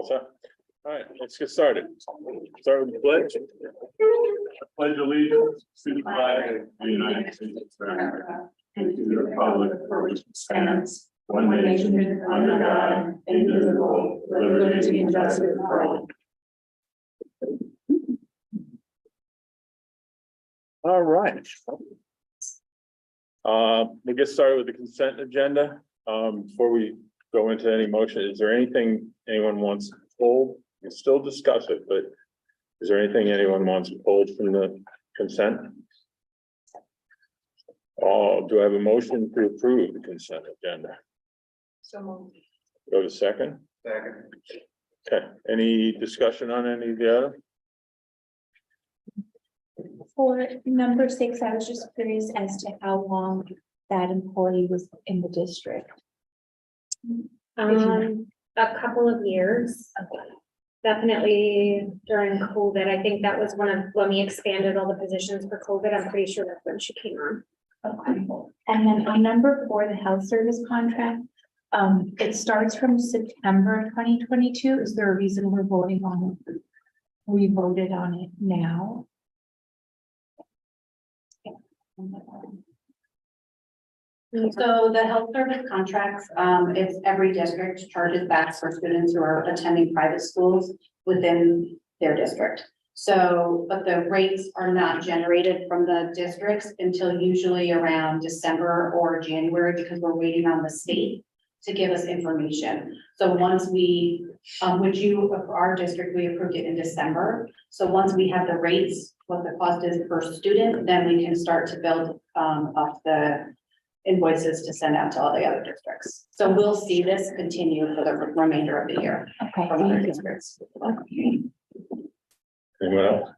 All set? All right, let's get started. Start with the pledge. Pledge allegiance to the flag of the United States of America and to the republic for which it stands, one nation, under God, indivisible, with liberty and justice for all. All right. We'll get started with the consent agenda. Before we go into any motion, is there anything anyone wants to hold? We can still discuss it, but is there anything anyone wants to hold from the consent? Do I have a motion to approve the consent agenda? So moved. Go to second. Second. Okay, any discussion on any of the other? For number 6, I was just curious as to how long that employee was in the district. A couple of years. Definitely during COVID. I think that was one of when we expanded all the positions for COVID. I'm pretty sure that's when she came on. Okay. And then on number 4, the health service contract, it starts from September 2022. Is there a reason we're voting on it? We voted on it now. So the health service contracts, it's every district charges back for students who are attending private schools within their district. So, but the rates are not generated from the districts until usually around December or January, because we're waiting on the state to give us information. So once we, our district, we approved it in December. So once we have the rates, what the cost is per student, then we can start to build up the invoices to send out to all the other districts. So we'll see this continue for the remainder of the year Okay, from other thank you. districts. Anyone else?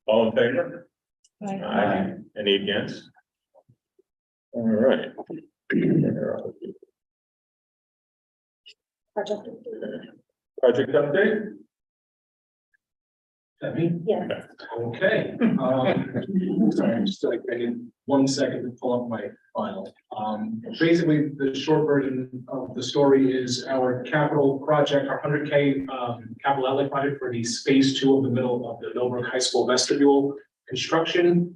All in favor? Right. Aye. Any against? All right. Project. Project update? That me? Yeah. Okay. Sorry, just like I need 1 second to pull up my file. Basically, the short version of the story is our capital project, our 100K capital outlay project for the phase 2 of the middle of the Millbrook High School vestibule construction.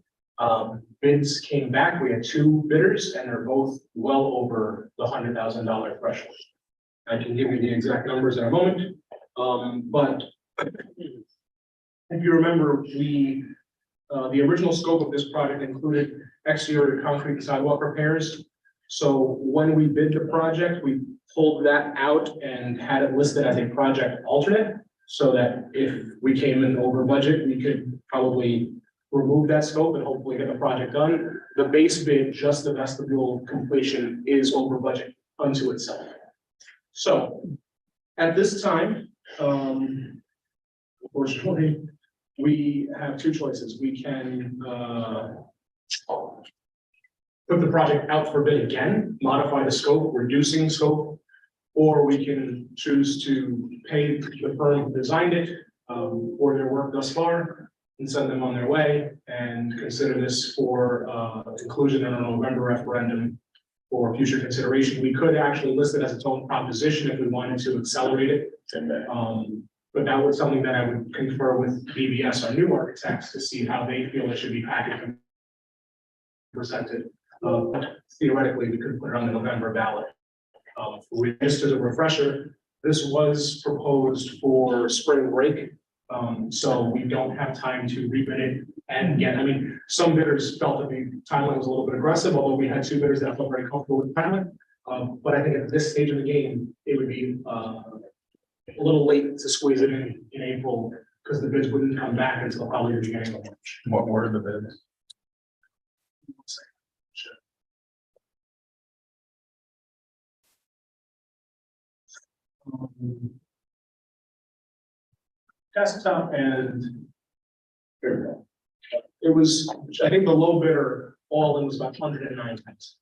Bids came back. We had 2 bidders, and they're both well over the $100,000 threshold. I can give you the exact numbers in a moment, but if you remember, the original scope of this project included exterior concrete sidewalk repairs. So when we bid the project, we pulled that out and had it listed as a project alternate, so that if we came in over budget, we could probably remove that scope and hopefully get the project done. The base bid, just the vestibule completion, is over budget unto itself. So at this time, unfortunately, we have 2 choices. We can put the project out for bid again, modify the scope, reducing scope, or we can choose to pay the firm who designed it for their work thus far and send them on their way and consider this for inclusion in a November referendum for future consideration. We could actually list it as its own proposition if we wanted to accelerate it. But that was something that I would confer with BBS, our new architects, to see how they feel it should be packaged and presented. Theoretically, we could put it on the November ballot. Just as a refresher, this was proposed for spring break. So we don't have time to rebid it. And again, I mean, some bidders felt that the timeline was a little bit aggressive, although we had 2 bidders that felt very comfortable with the timeline. But I think at this stage of the game, it would be a little late to squeeze it in April, because the bids wouldn't come back until probably the beginning of March. What were the bids? Desktop and it was, I think the low bidder all in was about 109 cents.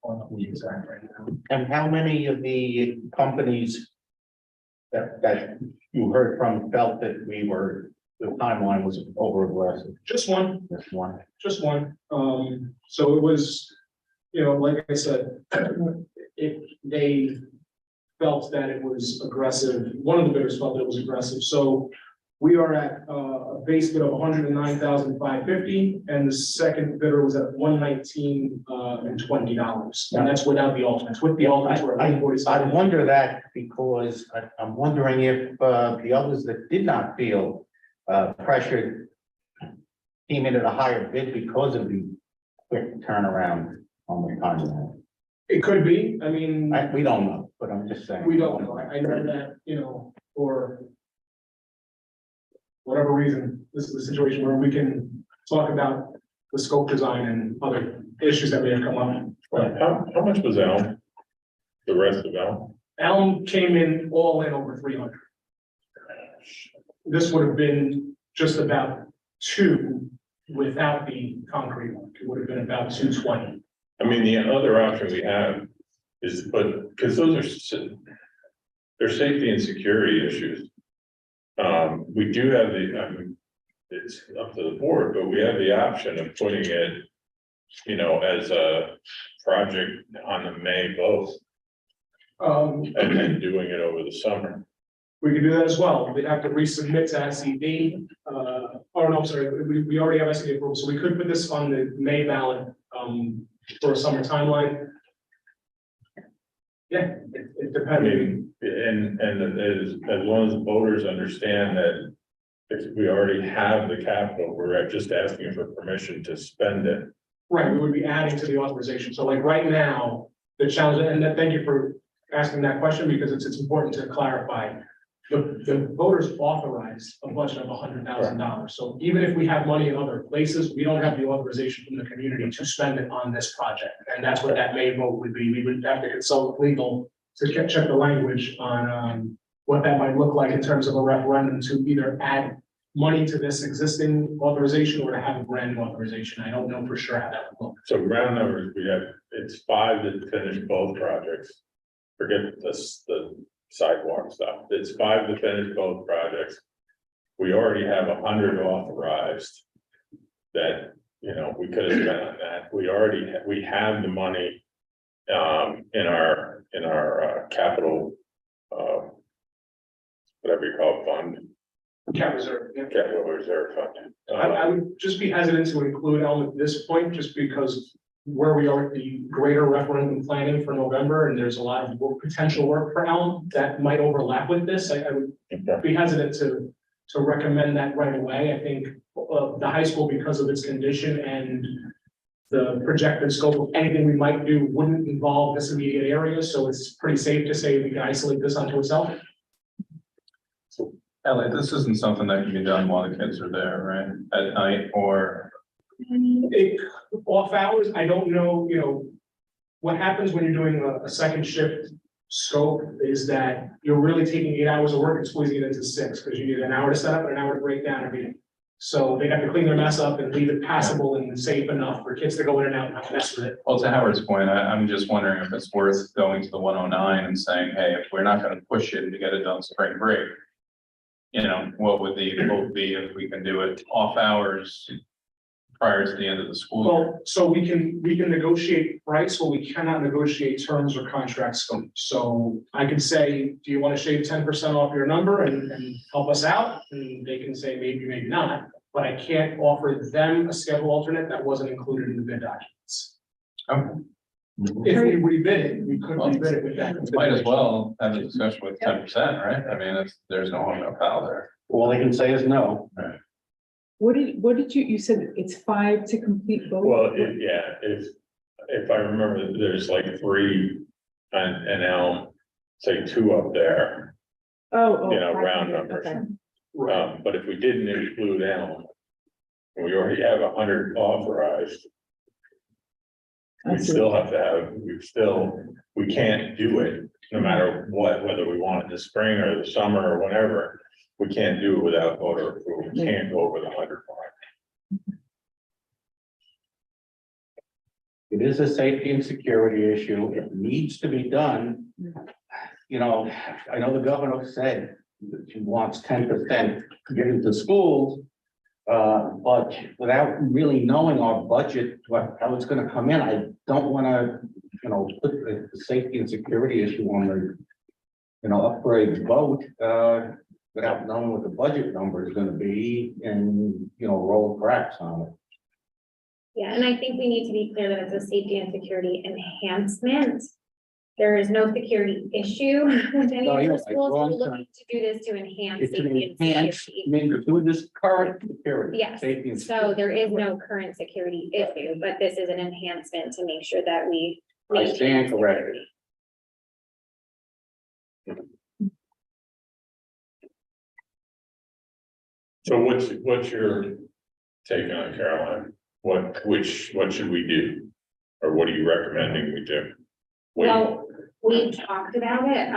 The exact right now. And how many of the companies that you heard from felt that the timeline was over aggressive? Just one. Just one. Just one. So it was, like I said, felt that it was aggressive. One of the bidders felt that it was aggressive. So we are at a base bid of $109,550, and the second bidder was at $119,020. And that's without the alternates. With the alternates, we're at I $147. wonder that because I'm wondering if the others that did not feel pressured came in at a higher bid because of the quick turnaround on the contract. It could be. I mean, We don't know, but I'm just saying. we don't know. I know that, for whatever reason, this is a situation where we can talk about the scope design and other issues that may have come up. How much was Elm? The rest of Elm? Elm came in all in over 300. This would have been just about 2 without the concrete work. It would have been about 220. I mean, the other option we have is to put, because those are, they're safety and security issues. We do have it's up to the board, but we have the option of putting it, as a project on the May vote and then doing it over the summer. We could do that as well. We'd have to resubmit to SED. Oh, no, I'm sorry, we already have SED approval, so we could put this on the May ballot, for a summer timeline. Yeah, it I depends. mean, and as long as the voters understand that if we already have the capital, we're just asking for permission to spend it. Right, we would be adding to the authorization. So like right now, the challenge, and thank you for asking that question because it's important to clarify. The voters authorized a budget of $100,000. So even if we have money in other places, we don't have the authorization from the community to spend it on this project. And that's what that May vote would be. We would have to consult legal to check the language on what that might look like in terms of a referendum to either add money to this existing authorization or to have a brand new authorization. I don't know for sure how that would look. So round numbers, it's 5 to finish both projects. Forget the sidewalk stuff. It's 5 to finish both projects. We already have 100 authorized that, we could have spent on that. We have the money in our capital, whatever you call it, fund, Cap reserve. Yeah. capital reserve fund. I would just be hesitant to include Elm at this point, just because where we are at the greater referendum planning for November, and there's a lot of potential work for Elm that might overlap with this. I would be hesitant to recommend that right away. I think the high school, because of its condition and the projected scope of anything we might do, wouldn't involve this immediate area. So it's pretty safe to say we can isolate this onto itself. Elliot, this isn't something that can be done while the kids are there, right? At night or, Off hours, I don't know, what happens when you're doing a second shift scope is that you're really taking 8 hours of work and squeezing it into 6, because you need an hour to set up and an hour to break down everything. So they have to clean their mess up and leave it passable and safe enough for kids to go in and out and not mess with it. well, to Howard's point, I'm just wondering if it's worth going to the 109 and saying, hey, if we're not gonna push it to get it done spring break. What would the vote be if we can do it off hours prior to the end of the school year? Well, so we can negotiate price, but we cannot negotiate terms or contract scope. So I could say, do you want to shave 10% off your number and help us out? And they can say maybe, maybe not, but I can't offer them a schedule alternate that wasn't included in the bid documents. Okay. If we rebid it, we could rebid it with that. Might as well have a discussion with 10%, right? I mean, there's no harm, no foul there. All they can say is no. What did you said it's 5 to complete both? Well, if I remember, there's like 3 and Elm, say 2 up there, Oh. round 500, numbers. okay. But if we didn't include Elm, and we already have 100 authorized, I we see. still have to have, we can't do it, no matter what, whether we want it this spring or the summer or whenever. We can't do it without voter approval, we can't go over the 100 mark. It is a safety and security issue. It needs to be done. I know the governor said that she wants 10% given to schools. But without really knowing our budget, how it's gonna come in, I don't wanna, put the safety and security issue on upgrade vote, without knowing what the budget number is gonna be and, roll cracks on it. Yeah, and I think we need to be clear that it's a safety and security enhancement. There is no security issue with any No, of you're the right. schools. We're Wrong looking term. to do this to enhance It's an safety and enhanced, security. I mean, you're doing this current security. Yes, safety and so there is no current security issue, but this is an enhancement to make sure that we. I stand maintain corrected. security. So what's your take on it, Caroline? What should we do? Or what are you recommending we do? Wait. Well, we talked about it,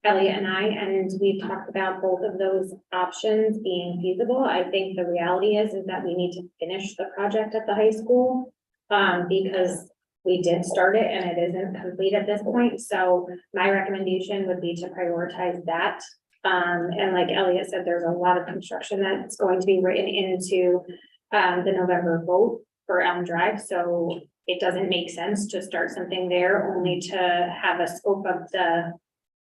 Elliot and I, and we've talked about both of those options being feasible. I think the reality is that we need to finish the project at the high school. Because we did start it and it isn't complete at this point, so my recommendation would be to prioritize that. And like Elliot said, there's a lot of construction that's going to be written into the November vote for Elm Drive, so it doesn't make sense to start something there, only to have a scope of the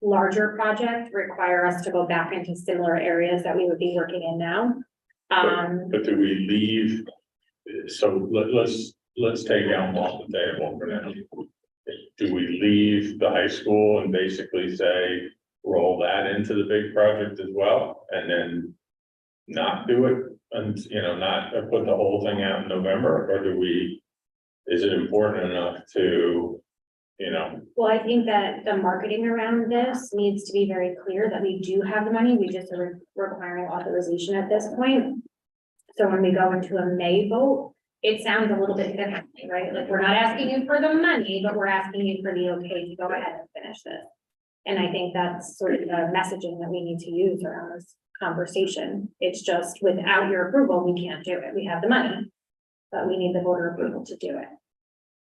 larger project require us to go back into similar areas that we would be working in now. But do we leave, so let's take Elm off the table for now. Do we leave the high school and basically say, roll that into the big project as well, and then not do it, and, not put the whole thing out in November, or do we, is it important enough to, Well, I think that the marketing around this needs to be very clear that we do have the money, we just are requiring authorization at this point. So when we go into a May vote, it sounds a little bit different, right? Like, we're not asking you for the money, but we're asking you for the okay to go ahead and finish this. And I think that's sort of the messaging that we need to use around this conversation. It's just without your approval, we can't do it. We have the money, but we need the voter approval to do it.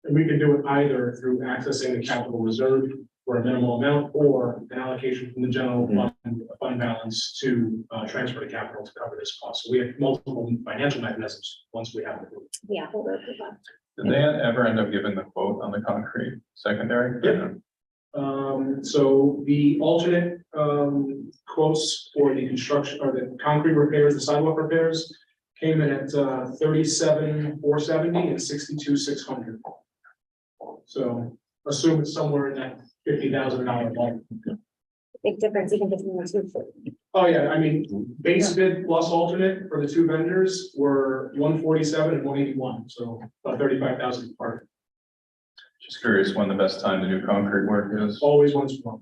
And we can do it either through accessing the capital reserve for a minimal amount or an allocation from the general fund balance to transfer to capital to cover this cost. So we have multiple financial mechanisms once we have it. Yeah, voter approval. Did they ever end up giving the quote on the concrete secondary? Yeah. So the alternate quotes for the construction or the concrete repairs, the sidewalk repairs came in at 37,470 and 62,600. So assume it's somewhere in that $50,000 mark. Big difference even between the two. Oh, yeah, I mean, base bid plus alternate for the two vendors were 147 and 181, so about 35,000 apart. Just curious when the best time to do concrete work is. Always one's one.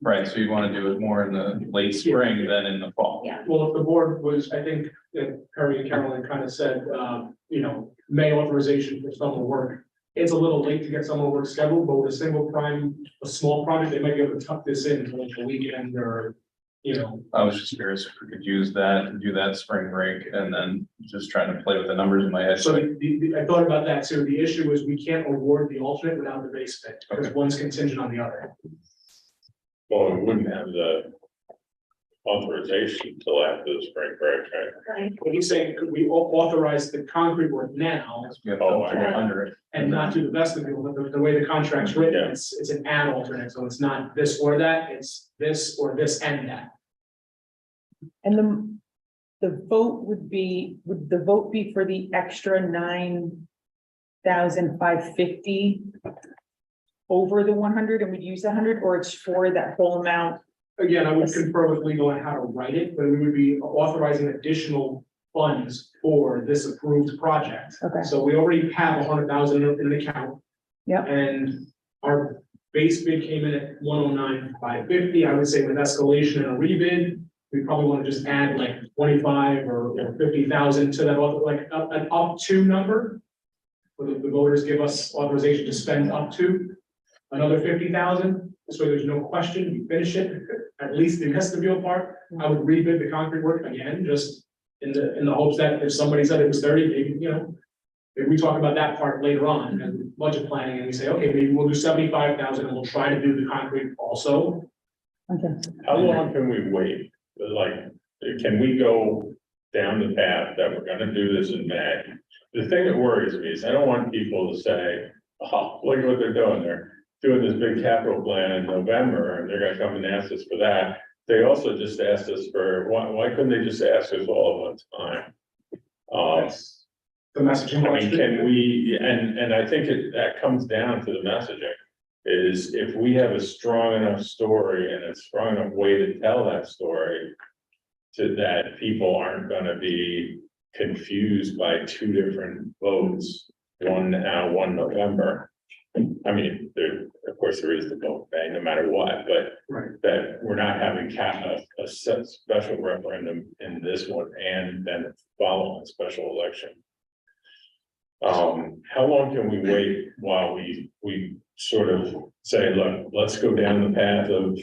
Right, so you want to do it more in the late spring than in the fall. Yeah. Well, if the board was, I think that Perry and Carolyn kind of said, May authorization for summer work. It's a little late to get summer work scheduled, but with a single prime, a small project, they might be able to tuck this in for like a weekend or, I was just curious if we could use that and do that spring break and then just trying to play with the numbers in my head. So I thought about that too. The issue is we can't award the alternate without the base bid because one's contingent on the other. well, we wouldn't have the authorization until after the spring break, right? Right. But he's saying, could we authorize the concrete work now We have Oh, to I got it. under it. and not do the vestibule, but the way the contract's written, Yeah. it's an and alternate, so it's not this or that, it's this or this and that. And the vote would the vote be for the extra 9,550 over the 100 and we'd use 100, or it's for that whole amount? Again, I would confer with legal on how to write it, but we would be authorizing additional funds for this approved project. Okay. So we already have 100,000 in an account. Yep. And our base bid came in at 109,550. I would say with escalation and a rebid, we probably want to just add like 25 or 50,000 to that, like an up to number. Where the voters give us authorization to spend up to another 50,000. This way there's no question, we finish it, at least the vestibule part. I would rebid the concrete work again, just in the hopes that if somebody said it was 30, maybe, maybe we talk about that part later on and budget planning and we say, okay, maybe we'll do 75,000 and we'll try to do the concrete also. Okay. How long can we wait? Like, can we go down the path that we're gonna do this in May? The thing that worries me is I don't want people to say, oh, look at what they're doing. doing this big capital plan in November, and they're gonna come and ask us for that. They also just asked us for, why couldn't they just ask us all at one time? That's the messaging. I mean, can we, and I think that comes down to the messaging. Is if we have a strong enough story and a strong enough way to tell that story. To that people aren't gonna be confused by two different votes, one now, one November. I mean, of course, there is the vote, right, no matter what, but Right. that we're not having a special referendum in this one and then following a special election. How long can we wait while we sort of say, look, let's go down the path of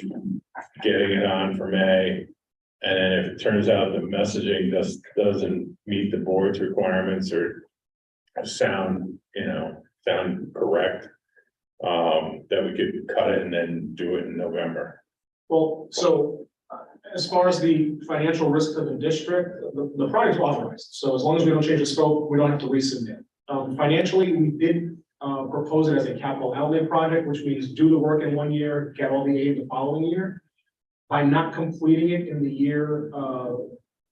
getting it on for May? And then if it turns out the messaging doesn't meet the board's requirements or sound correct, that we could cut it and then do it in November. Well, so as far as the financial risk to the district, the project's authorized. So as long as we don't change the scope, we don't have to resubmit. Financially, we did propose it as a capital outlay project, which means do the work in 1 year, get all the aid the following year. By not completing it in the year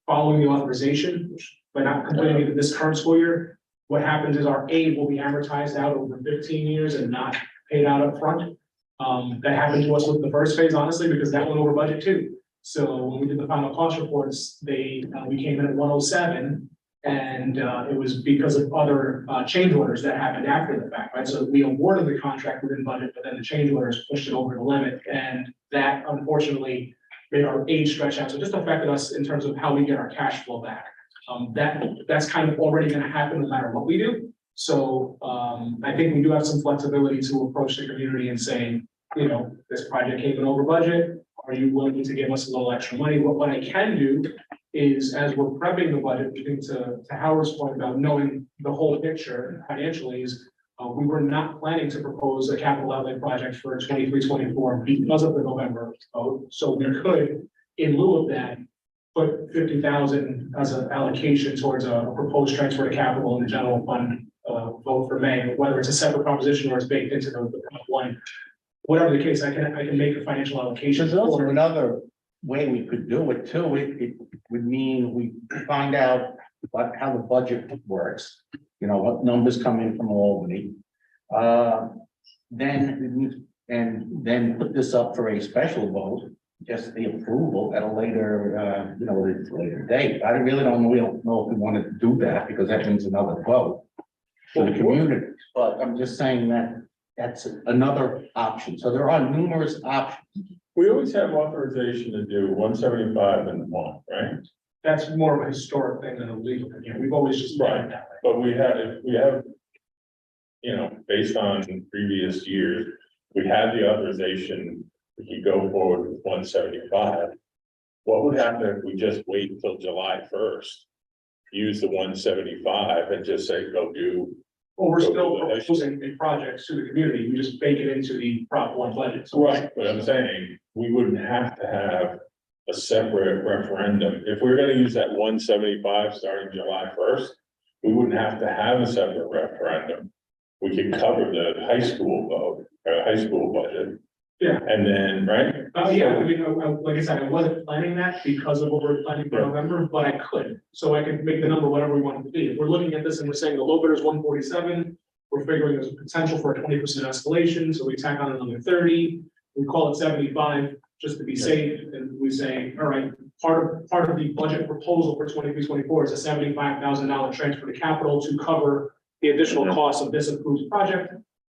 following the authorization, by not completing it in this current school year, what happens is our aid will be amortized out over 15 years and not paid out up front. That happened to us with the first phase, honestly, because that went over budget too. So when we did the final cost reports, we came in at 107. And it was because of other change orders that happened after the fact, right? So we awarded the contract within budget, but then the change orders pushed it over the limit. And that unfortunately made our aid stretch out. So it just affected us in terms of how we get our cash flow back. That's kind of already gonna happen no matter what we do. So I think we do have some flexibility to approach the community and say, this project came in over budget. Are you willing to give us a little extra money? What I can do is, as we're prepping the budget, I think to Howard's point about knowing the whole picture financially is, we were not planning to propose a capital outlay project for 23-24 because of the November vote. So we could, in lieu of that, put 50,000 as an allocation towards a proposed transfer to capital in the general fund, vote for May, whether it's a separate proposition or it's baked into the one. Whatever the case, I can make a financial allocation. There's also another way we could do it too. It would mean we find out how the budget works, what numbers come in from Albany. Then put this up for a special vote, just the approval at a later, later date. I really don't know if we want to do that because that means another vote for the community. But I'm just saying that that's another option. So there are numerous options. We always have authorization to do 175 and 1, right? That's more of a historic thing than a legal thing. We've always just done it that way. But we have, based on previous years, we had the authorization, we could go forward with 175. What would happen if we just wait until July 1st? Use the 175 and just say, go do. Well, we're still proposing a project to the community. We just bake it into the Prop 1 budget. So Right, but I'm saying, we wouldn't have to have a separate referendum. If we're gonna use that 175 starting July 1st, we wouldn't have to have a separate referendum. We could cover the high school vote, high school budget. Yeah. And then, right? Yeah, I mean, like I said, I wasn't planning that because of what we're planning for November, but I could. So I could make the number whatever we want it to be. If we're looking at this and we're saying the low bidder is 147, we're figuring there's a potential for a 20% escalation, so we tack on another 30. We call it 75 just to be safe, and we say, all right, part of the budget proposal for 23-24 is a $75,000 transfer to capital to cover the additional costs of this approved project.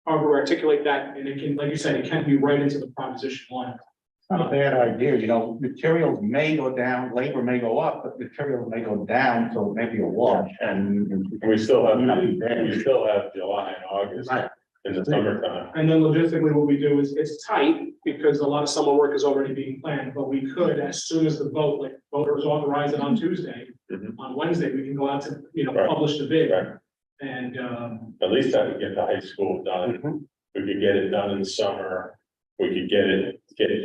However, we articulate that, and it can, like you said, it can be right into the proposition 1. Not a bad idea, materials may go down, labor may go up, but materials may go down, so it may be a wash and. We still have, Not be bad. we still have July and August Right. in the summertime. And then logistically, what we do is it's tight because a lot of summer work is already being planned, but we could, as soon as the vote, like voters authorize it on Tuesday, Mhm. on Wednesday, we can go out to, Right. publish the bid. Right. And, At least that would get the high school done. Mhm. We could get it done in the summer. We could get Or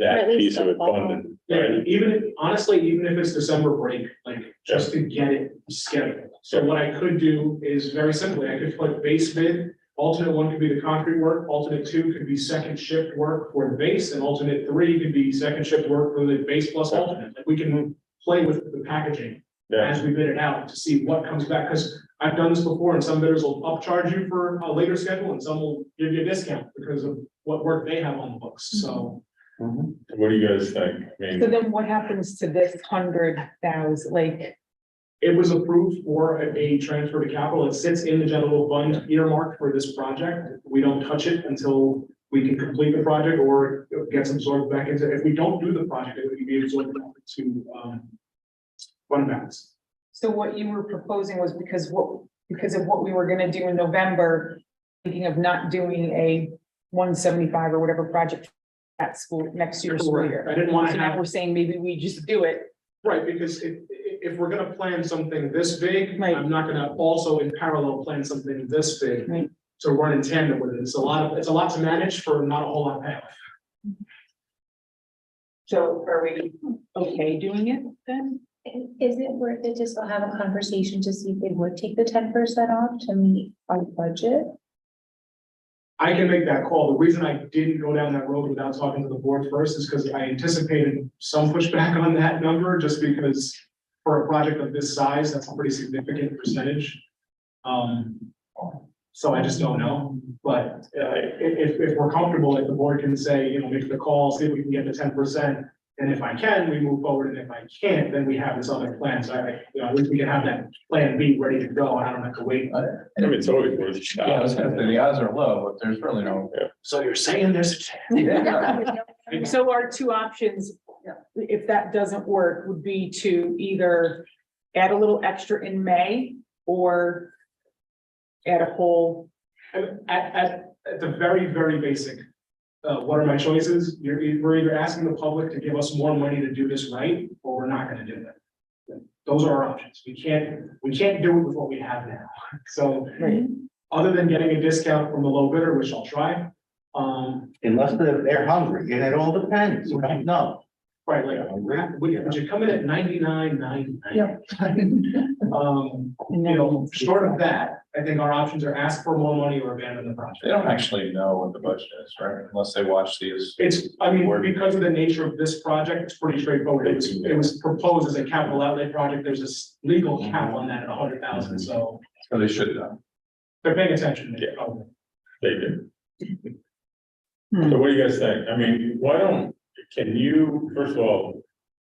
that at least piece of the it fall. funded, yeah, right? even if, honestly, even if it's December break, like, just to get it scheduled. So what I could do is very simply, I could put base bid Alternate one could be the concrete work, alternate two could be second shift work for the base, and alternate three could be second shift work for the base plus alternate. Like, we can play with the packaging Yeah, as we bid it out to see what comes back, because I've done this before, and some bidders will upcharge you for a later schedule, and some will give you a discount because of what work they have on the books, so. what do you guys think? I So mean, then what happens to this 100,000, like, It was approved for a transfer to capital. It sits in the general fund earmarked for this project. We don't touch it until we can complete the project or it gets absorbed back into, if we don't do the project, it would be absorbed back to, fund balance. so what you were proposing was because of what we were gonna do in November, thinking of not doing a 175 or whatever project at school next year's school year. I didn't want So to now have, we're saying maybe we just do it. right, because if we're gonna plan something this big, Right. I'm not gonna also in parallel plan something this big Right. to run in tandem with it. It's a lot to manage for not a whole lot of payoff. So are we okay doing it then? Is it worth it to still have a conversation to see if they would take the 10% off to meet our budget? I can make that call. The reason I didn't go down that road without talking to the board first is because I anticipated some pushback on that number, just because for a project of this size, that's a pretty significant percentage. So I just don't know, but if we're comfortable, if the board can say, you know, make the call, see if we can get the 10%. And if I can, we move forward, and if I can't, then we have this other plan, so at least we can have that plan B ready to go, and I don't have to wait. I mean, it's always worth a shot. Yeah, I was gonna say, the odds are low, but there's really no. So you're saying there's a chance? So our two options, if that doesn't work, would be to either add a little extra in May or add a whole, At the very, very basic, what are my choices? We're either asking the public to give us more money to do this right, or we're not gonna do that. Those are our options. We can't do it with what we have now. So, right? other than getting a discount from the low bidder, which I'll try, Unless they're hungry, and it all depends, you don't know. right, like, would you come in at 99.99? You know, short of that, I think our options are ask for more money or abandon the project. They don't actually know what the budget is, right? Unless they watch these. It's, I mean, because of the nature of this project, it's pretty straightforward. It was proposed as a capital outlay project. There's this legal cap on that at 100,000, so So they should know. they're paying attention. Yeah. They do. Hmm. So what do you guys think? I mean, can you, first of all,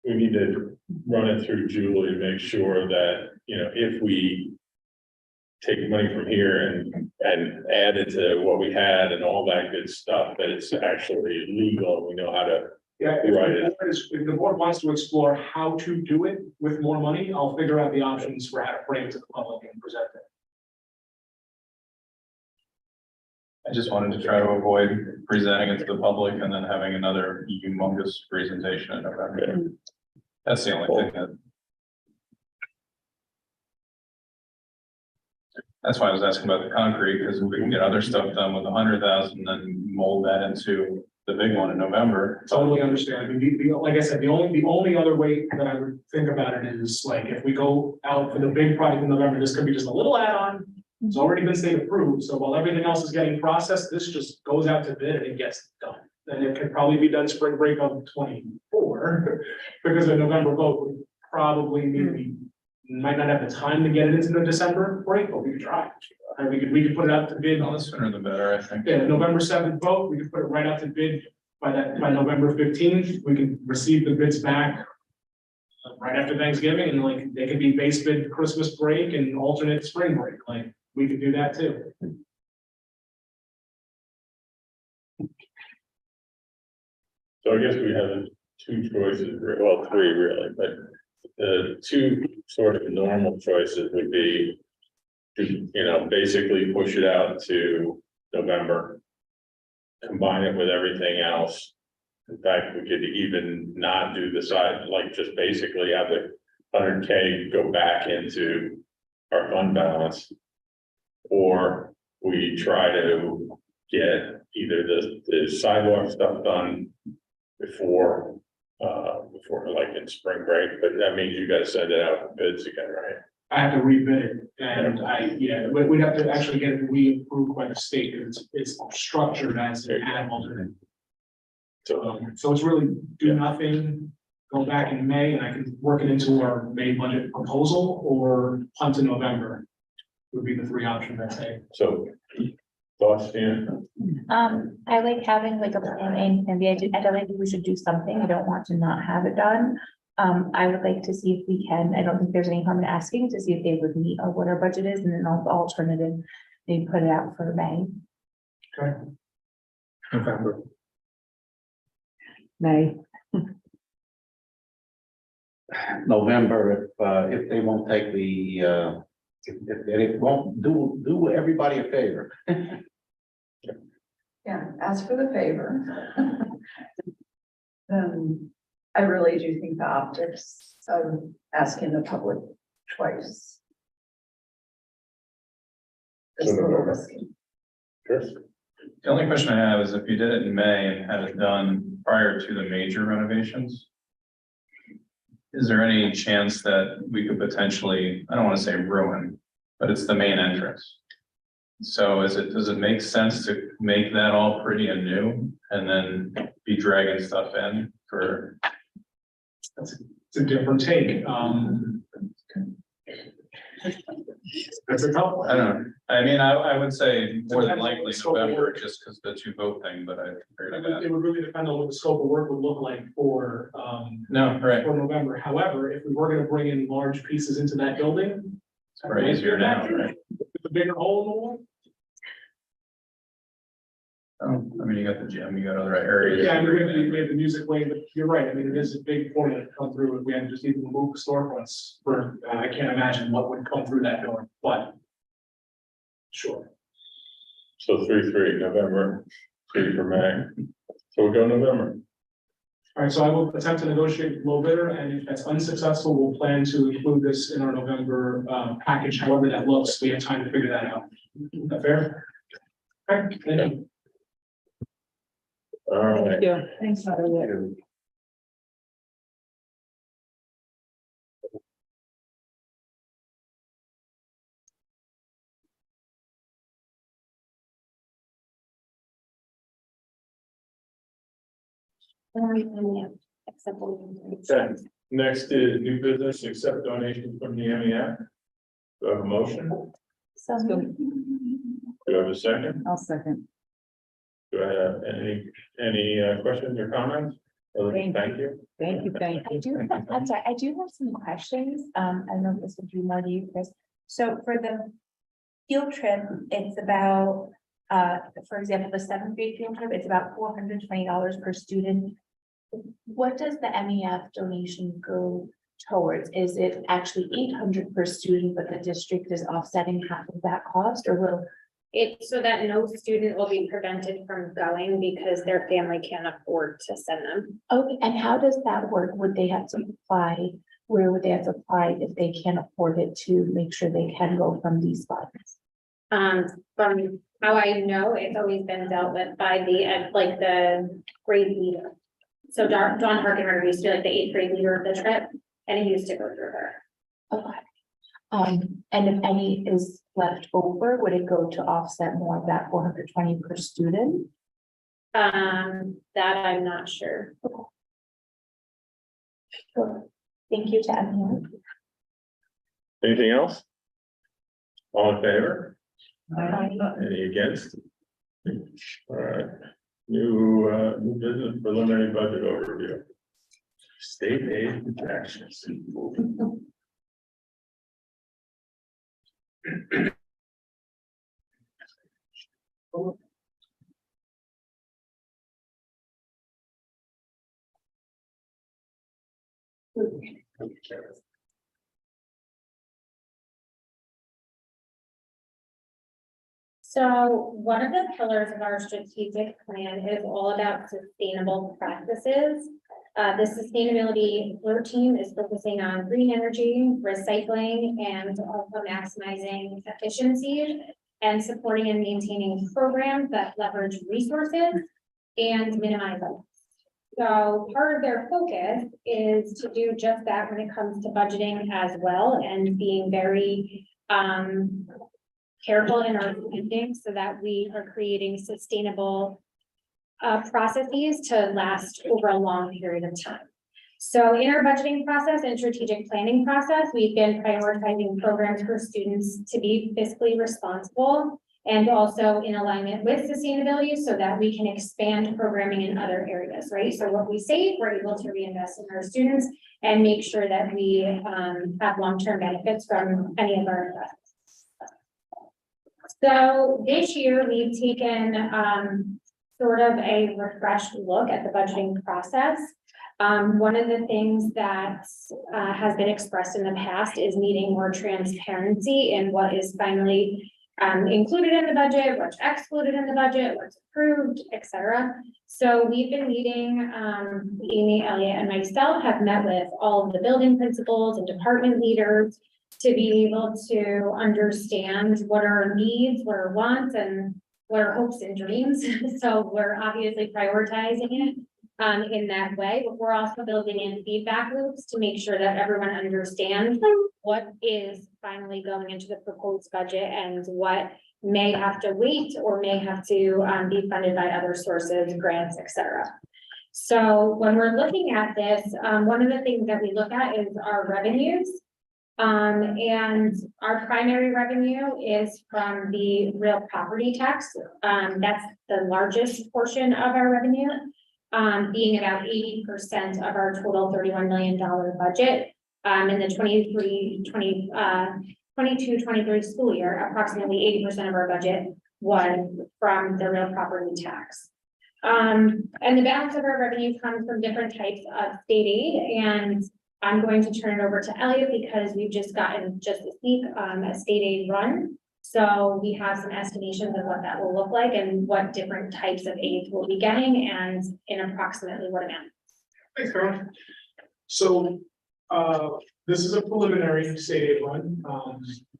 we need to run it through Julie to make sure that, you know, if we take money from here and add it to what we had and all that good stuff, that it's actually legal, we know how to. Yeah, if the board wants to explore how to do it with more money, I'll figure out the options for how to frame it to the public and present it. I just wanted to try to avoid presenting it to the public and then having another humongous presentation in November. That's the only thing that. That's why I was asking about the concrete, because we can get other stuff done with 100,000, then mold that into the big one in November. Totally understand. I mean, like I said, the only other way that I would think about it is like, if we go out for the big project in November, this could be just a little add-on. It's already been state approved, so while everything else is getting processed, this just goes out to bid and it gets done. And it could probably be done spring break of 24, because a November vote would probably maybe, might not have the time to get it into the December break, but we could try. And we could put it out to bid. No, the sooner the better, I think. Yeah, November 7th vote, we could put it right out to bid by November 15th, we could receive the bids back right after Thanksgiving, and like, they could be base bid Christmas break and alternate spring break, like, we could do that too. So I guess we have two choices, well, three really, but the two sort of normal choices would be to, you know, basically push it out to November. Combine it with everything else. In fact, we could even not do the side, like just basically have the 100K go back into our fund balance. Or we try to get either the sidewalk stuff done before like in spring break, but that means you gotta send it out for bids again, right? I have to rebid it, and we'd have to actually get it re-approved by the state, because it's structured as an animal. So it's really do nothing, go back in May, and I can work it into our May budget proposal, or punt to November. Would be the three options I say. So, thoughts, Ian? I like having like a plan and the idea, I don't think we should do something. I don't want to not have it done. I would like to see if we can, I don't think there's any harm in asking to see if they would meet what our budget is, and then the alternative, they put it out for May. November. May. November, if they won't take the, if they won't do everybody a favor. Yeah, as for the favor. I really do think the optics of asking the public twice. is a little risky. Chris? The only question I have is if you did it in May and had it done prior to the major renovations, is there any chance that we could potentially, I don't want to say ruin, but it's the main entrance? So does it make sense to make that all pretty and new and then be dragging stuff in for? It's a different take. That's a tough one. I don't know. I mean, I would say more than likely November, just because the two vote thing, but I figured that. It would really depend on what the scope of work would look like for, No, right. for November. However, if we were gonna bring in large pieces into that building. It's probably easier now, right? With a bigger hole in the wall. Oh, I mean, you got the gym, you got other areas. Yeah, and we have the music wing, but you're right. I mean, it is a big point to come through. If we had to just even move the storefronts for, I can't imagine what would come through that door, but. Sure. So 3-3, November, 3 for May. So we'll go November. All right, so I will attempt to negotiate with low bidder, and if that's unsuccessful, we'll plan to include this in our November package, however that looks. We have time to figure that out. Is that fair? All right, thank you. All right. Yeah, thanks, Natalie. Okay, next is new business, accept donations from the MEF. Do I have a motion? So. Do I have a second? I'll second. Do I have any questions or comments? Thank you. Thank you, thank I you. do, I'm sorry, I do have some questions. I don't know if this would be more to you, Chris. So for the field trip, it's about, for example, the 7th grade field trip, it's about $420 per student. What does the MEF donation go towards? Is it actually 800 per student, but the district is offsetting half of that cost, or will? It's so that no student will be prevented from going because their family can't afford to send them. Okay, and how does that work? Would they have to apply? Where would they have to apply if they can't afford it to make sure they can go from these funds? From how I know, it's always been dealt with by the grade leader. So Dawn Harkin used to be like the 8th grade leader of the trip, and it used to go through her. Okay. And if any is left over, would it go to offset more of that 420 per student? That I'm not sure. Sure. Thank you to everyone. Anything else? All in favor? Aye. Any against? All right, new business preliminary budget overview. State aid projections. So one of the pillars of our strategic plan is all about sustainable practices. The sustainability work team is focusing on green energy, recycling, and also maximizing efficiency and supporting and maintaining programs that leverage resources and minimize waste. So part of their focus is to do just that when it comes to budgeting as well, and being very careful in our spending so that we are creating sustainable processes to last over a long period of time. So in our budgeting process and strategic planning process, we've been prioritizing programs for students to be fiscally responsible and also in alignment with sustainability so that we can expand programming in other areas, right? So what we save, we're able to reinvest in our students and make sure that we have long-term benefits from any of our investments. So this year, we've taken sort of a refreshed look at the budgeting process. One of the things that has been expressed in the past is needing more transparency in what is finally included in the budget, what's excluded in the budget, what's approved, et cetera. So we've been meeting, Amy, Elliot, and myself have met with all of the building principals and department leaders to be able to understand what are our needs, what are our wants, and what are hopes and dreams. So we're obviously prioritizing it in that way, but we're also building in feedback loops to make sure that everyone understands what is finally going into the proposed budget and what may have to wait or may have to be funded by other sources, grants, et cetera. So when we're looking at this, one of the things that we look at is our revenues. And our primary revenue is from the real property tax. That's the largest portion of our revenue, being about 80% of our total $31 million budget. In the 22-23 school year, approximately 80% of our budget was from the real property tax. And the balance of our revenue comes from different types of state aid, and I'm going to turn it over to Elliot because we've just gotten just this week a state aid run. So we have some estimations of what that will look like and what different types of aids we'll be getting and in approximately what amount. Thanks, Carol. So, this is a preliminary state aid run.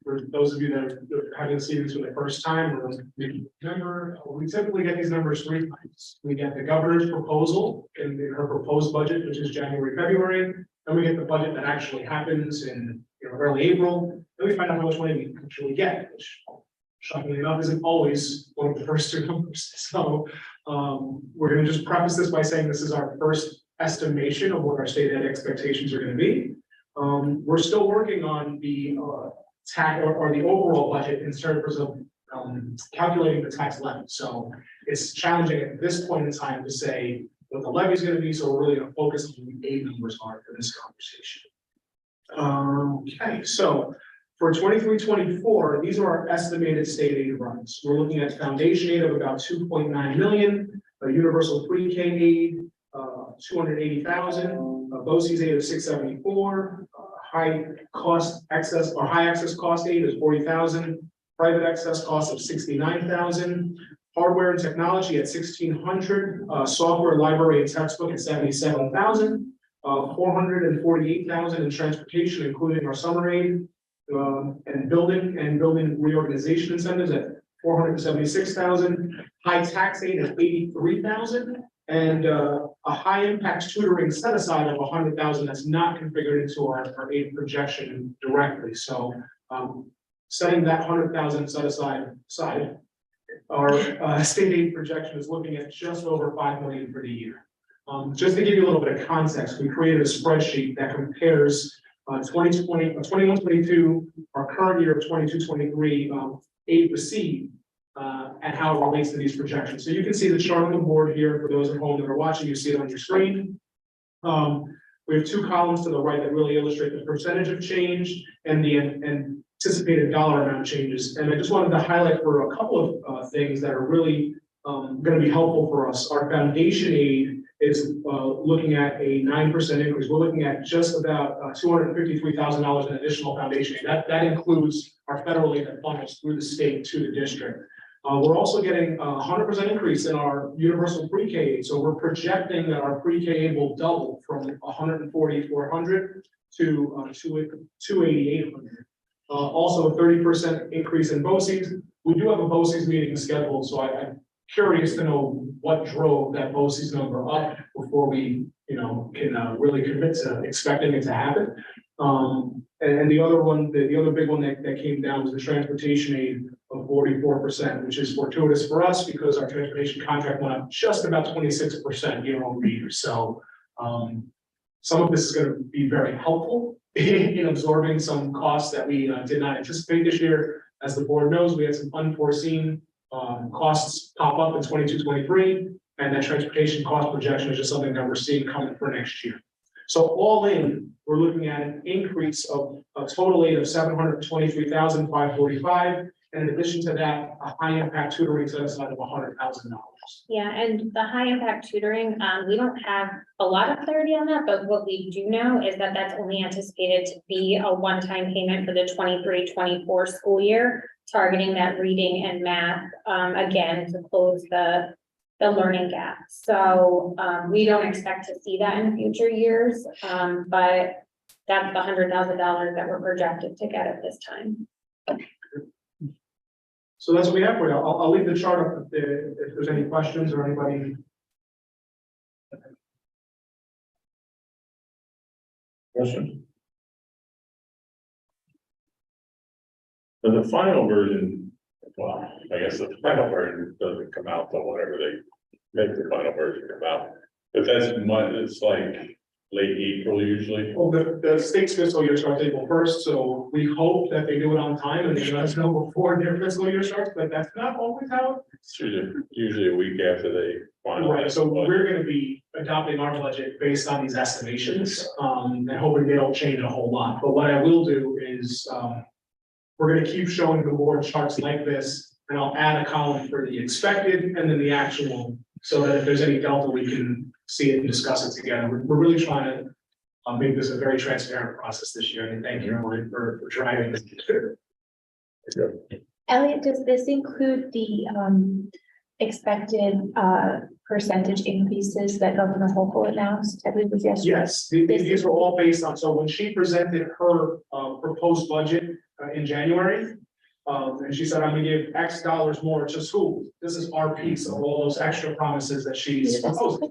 For those of you that haven't seen this for the first time or maybe remember, we typically get these numbers 3 times. We get the governor's proposal in her proposed budget, which is January, February. Then we get the budget that actually happens in early April. Then we find out how much money we actually get, which shockingly enough isn't always one of the first 2 numbers. So we're going to just preface this by saying this is our first estimation of what our state aid expectations are going to be. We're still working on the tax or the overall budget in terms of calculating the tax levy. So it's challenging at this point in time to say what the levy is going to be. So we're really going to focus on what the aid numbers are for this conversation. Okay, so for 23-24, these are our estimated state aid runs. We're looking at foundation aid of about 2.9 million, a universal pre-K aid, 280,000, BOCES aid of 674, high excess cost aid is 40,000, private excess cost of 69,000, hardware and technology at 1,600, software, library, and textbook at 77,000, 448,000 in transportation, including our summer aid, and building reorganization incentives at 476,000, high tax aid of 83,000. And a high impact tutoring set aside of 100,000 that's not configured into our aid projection directly. So setting that 100,000 set aside, our state aid projection is looking at just over 5 million for the year. Just to give you a little bit of context, we created a spreadsheet that compares 21-22, our current year of 22-23 aid received. And how it relates to these projections. So you can see the chart on the board here for those at home that are watching, you see it on your screen. We have 2 columns to the right that really illustrate the percentage of change and the anticipated dollar amount changes. And I just wanted to highlight for a couple of things that are really going to be helpful for us. Our foundation aid is looking at a 9% increase. We're looking at just about $253,000 in additional foundation aid. That includes our federal aid that funnels through the state to the district. We're also getting a 100% increase in our universal pre-K aid. So we're projecting that our pre-K aid will double from 140,400 to 288,800. Also a 30% increase in BOCES. We do have a BOCES meeting scheduled, so I curious to know what drove that BOCES number up before we, can really commit to expecting it to happen. And the other one, the other big one that came down was the transportation aid of 44%, which is fortuitous for us because our transportation contract went up just about 26% year over year. So, some of this is going to be very helpful in absorbing some costs that we did not anticipate this year. As the board knows, we had some unforeseen costs pop up in 22-23, and that transportation cost projection is just something that we're seeing coming for next year. So all in, we're looking at an increase of a total aid of $723,545. And in addition to that, a high impact tutoring set aside of $100,000. Yeah, and the high impact tutoring, we don't have a lot of clarity on that, but what we do know is that that's only anticipated to be a one-time payment for the 23-24 school year, targeting that reading and math, again, to close the learning gap. So, we don't expect to see that in future years, but that's the $100,000 that we're projected to get at this time. So that's what we have for you. I'll leave the chart up if there's any questions or anybody. Question? So the final version, well, I guess the final version doesn't come out till whenever they make the final version come out. But it's like late April usually. Well, the state's fiscal year starts April 1st, so we hope that they do it on time and they let us know before their fiscal year starts, but that's not always how. It's usually a week after they finalize. Right, so we're gonna be adopting our budget based on these estimations, and hoping they don't change a whole lot. But what I will do is, we're gonna keep showing the board charts like this, and I'll add a column for the expected and then the actual, so that if there's any delta, we can see it and discuss it together. We're really trying to make this a very transparent process this year, and thank you everyone for driving this. Elliot, does this include the expected percentage increases that Governor Hochul announced? I believe it was yesterday. Yes, these are all based on, so when she presented her proposed budget in January, and she said, I'm gonna give X dollars more to schools. This is our piece of all those extra promises that she's proposing.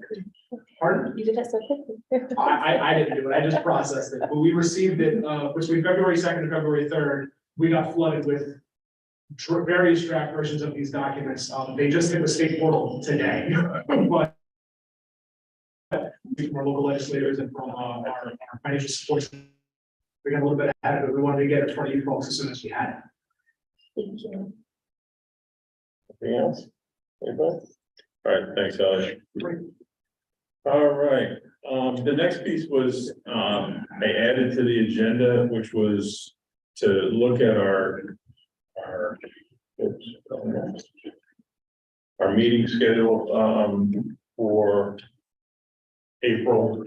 Pardon? You did that so quickly. I didn't do it, I just processed it, but we received it between February 2nd and February 3rd. We got flooded with various draft versions of these documents. They just hit the state portal today. But from our local legislators and from our financial support, we got a little bit ahead of it. We wanted to get it in front of you folks as soon as we had it. Thank you. Anything else? Anybody? All right, thanks, Elliot. All right, the next piece was, I added to the agenda, which was to look at our meeting schedule, for April.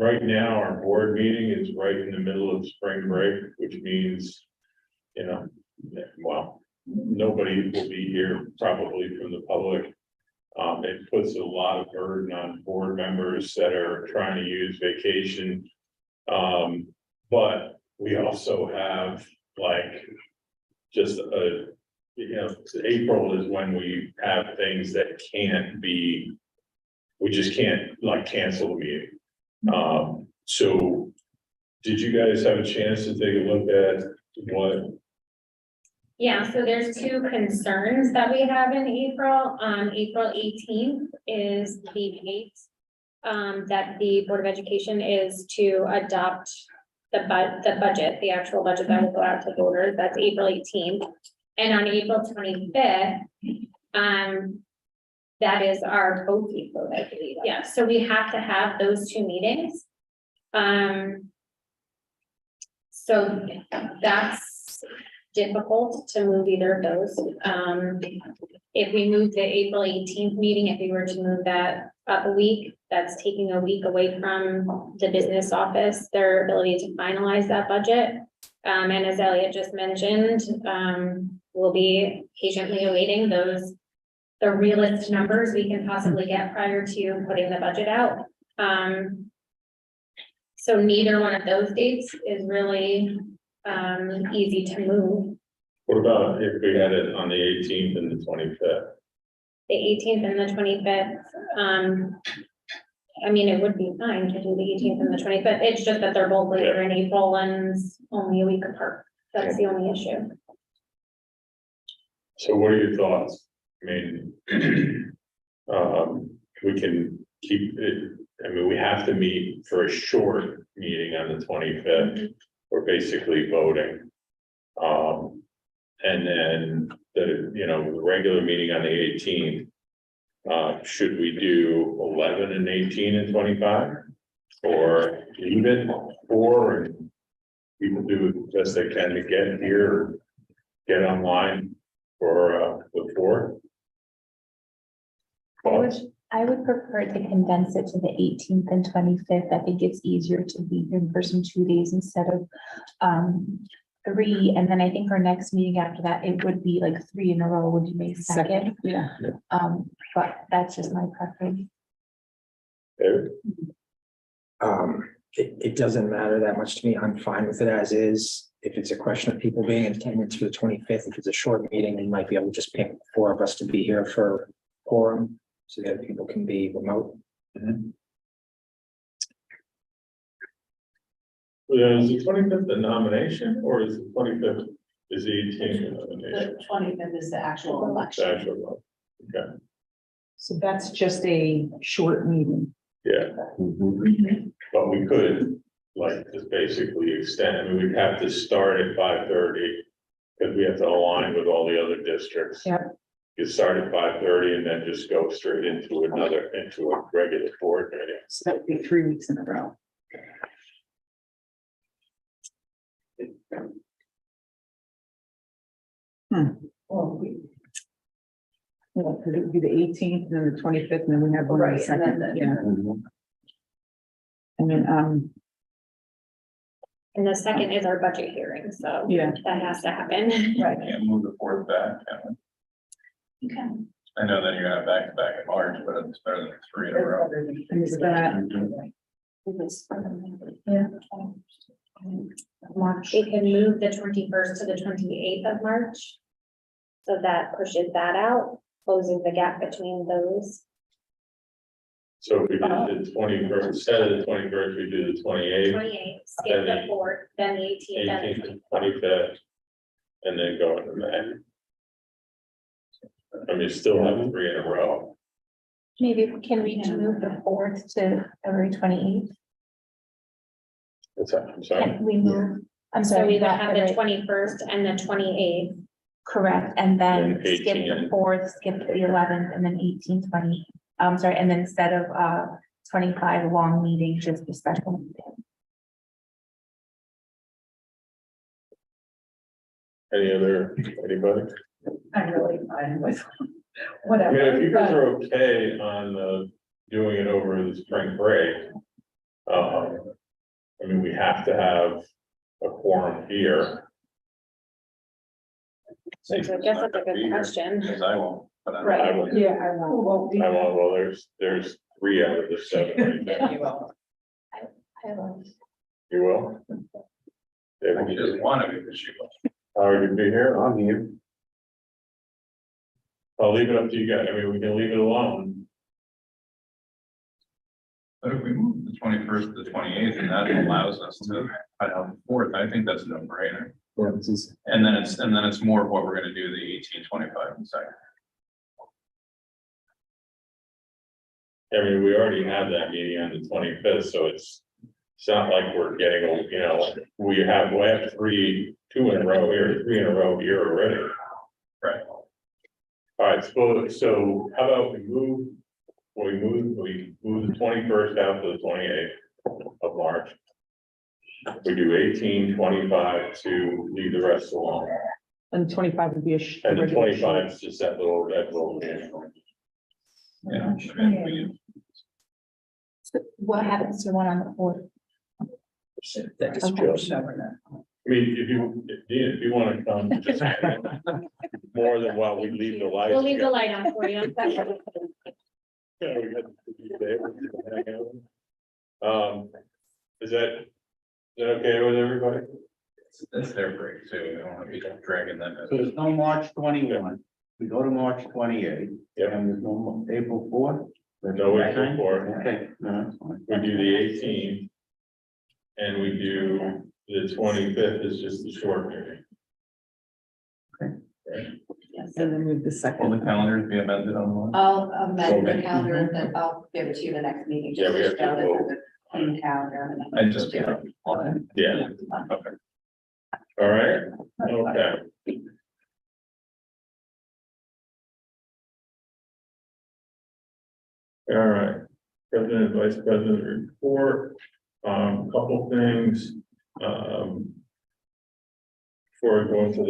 Right now, our board meeting is right in the middle of spring break, which means, well, nobody will be here probably from the public. It puts a lot of burden on board members that are trying to use vacation. But we also have like just April is when we have things that can't be, we just can't like cancel the meeting. So did you guys have a chance to take a look at what? Yeah, so there's two concerns that we have in April. April 18th is the date that the Board of Education is to adopt the budget, the actual budget that will go out to voters. That's April 18th. And on April 25th, that is our vote vote, I believe. Yeah, so we have to have those two meetings. So that's difficult to move either of those. If we move the April 18th meeting, if we were to move that up a week, that's taking a week away from the business office, their ability to finalize that budget. And as Elliot just mentioned, we'll be patiently awaiting the realist numbers we can possibly get prior to putting the budget out. So neither one of those dates is really easy to move. What about if we had it on the 18th and the 25th? The 18th and the 25th, I mean, it would be fine to do the 18th and the 25th. It's just that they're both later in April and only a week apart. That's the only issue. So what are your thoughts? I mean, we can keep it, I mean, we have to meet for a short meeting on the 25th. We're basically voting. And then the regular meeting on the 18th. Should we do 11 and 18 and 25? Or even 4 and people do the best they can to get here, or get online for the 4th? I would prefer to condense it to the 18th and 25th. I think it's easier to be in person 2 days instead of 3. And then I think our next meeting after that, it would be like 3 in a row would be May 2nd. Yeah. But that's just my preference. David? It doesn't matter that much to me. I'm fine with it as is. If it's a question of people being in attendance for the 25th, if it's a short meeting, we might be able to just pick 4 of us to be here for quorum. So the other people can be remote. Is the 25th the nomination, or is the 25th is the 18th the nomination? 25th is the actual It's actual vote. Okay, So that's just a short meeting. yeah, but we could, like, just basically extend, I mean, we'd have to start at 5:30. Because we have to align with all the other districts. Yep. You start at 5:30 and then just go straight into a regular board meeting. So that would be 3 weeks in a row. Yeah, because it would be the 18th and then the 25th, and then we have one on the Right, and then second, the- yeah. And then, And the second is our budget hearing, so yeah, that has to happen. Right. Can't move the 4th back. can we? Okay. I know that you're gonna have back to back in March, but it's better than 3 in a row. and is that, Yeah. March. We can move the 21st to the 28th of March. So that pushes that out, closes the gap between those. So if we did the 21st, instead of the 21st, we do the 28th, 28th, skip the 4th, then the 18th, then the 18th, 25th. And then go into May. I mean, still have 3 in a row. Maybe can we move the 4th to February 28th? What's that? I'm sorry. Can we move? I'm So sorry. we would not have the February- 21st and the 28th. Correct, and then Then skip 18. the 4th, skip the 11th, and then 18, 20. I'm sorry, and then instead of 25 long meeting, just a special meeting. Anybody? I'm really fine with I mean, whatever. if you guys are okay on doing it over the spring break. I mean, we have to have a quorum here. So I guess that's a good question. Because I won't, but I. Right. I will, yeah, I won't be. well, there's 3 out of the 7 right there. You will. I will. You will? I David, just want to because you. Howard, you be here? I'm here. I'll leave it up to you guys. I mean, we can leave it alone. But if we move the 21st to the 28th, and that allows us to cut out the 4th, I think that's a no brainer. Yeah, this is. And then it's more of what we're gonna do, the 18, 25 and second. I mean, we already have that meeting on the 25th, so it's not like we're getting, we have 2 in a row here, 3 in a row here already. Right. All right, so how about we move the 21st out to the 28th of March. We do 18, 25 to leave the rest alone, And 25 would be a. and the regular 25 is just that little. Yeah. I mean, we- So what happens to one on the 4th? That is Okay. just. I mean, if you want to come, just more than while we leave the lights. We'll leave the light on for you. Yeah, we got to be there, hang out. Is that okay with everybody? That's their break too. I don't want to be dragging that. So there's no March 21. We go to March 28. Yep. And there's no April 4th? No April 4th. Okay, no, that's fine. We do the 18th. And we do the 25th is just the short meeting. Yes. And then move the Will second. the calendars be amended on one? I'll amend the Okay. calendar that I'll give it to you the next meeting. Yeah, we have to show that vote. there's a clean calendar. and then I just, Yeah, okay. all right, okay. All right, President, Vice President report, couple things, before I go into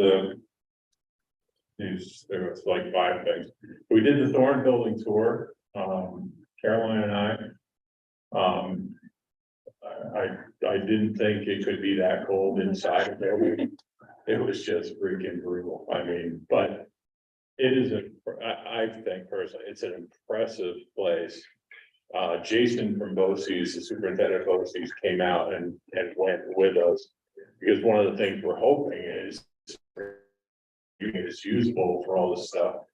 there was like 5 things. We did the Thorn Building tour, Caroline and I. I didn't think it could be that cold inside of there. It was just freaking brutal. I mean, but it is I think personally, it's an impressive place. Jason from BOCES, the superintendent of BOCES, came out and went with us. Because one of the things we're hoping is it's usable for all this stuff.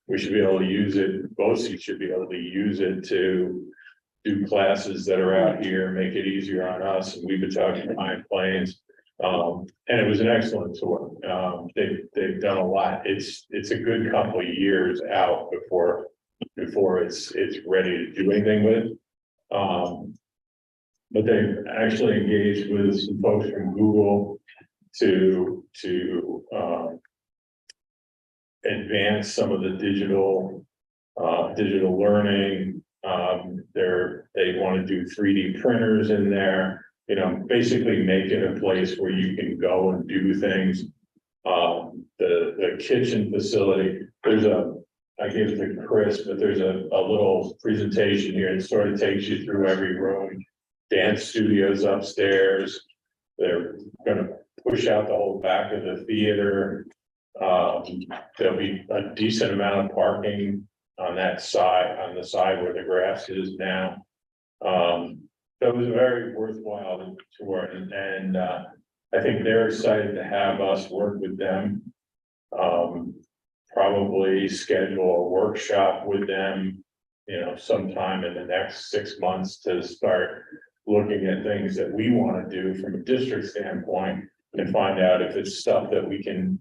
We should be able to use it, BOCES should be able to use it to do classes that are out here, make it easier on us, and we've been talking to Pine Plains. And it was an excellent tour. They've done a lot. It's a good couple of years out before it's ready to do anything with. But they've actually engaged with some folks from Google to advance some of the digital learning. They want to do 3D printers in there, you know, basically make it a place where you can go and do things. The kitchen facility, I gave it to Chris, but there's a little presentation here. It sort of takes you through every room. Dance studios upstairs. They're gonna push out the whole back of the theater. There'll be a decent amount of parking on that side, on the side where the grass is now. That was a very worthwhile tour, and I think they're excited to have us work with them. Probably schedule a workshop with them, you know, sometime in the next 6 months to start looking at things that we want to do from a district standpoint and find out if it's stuff that we can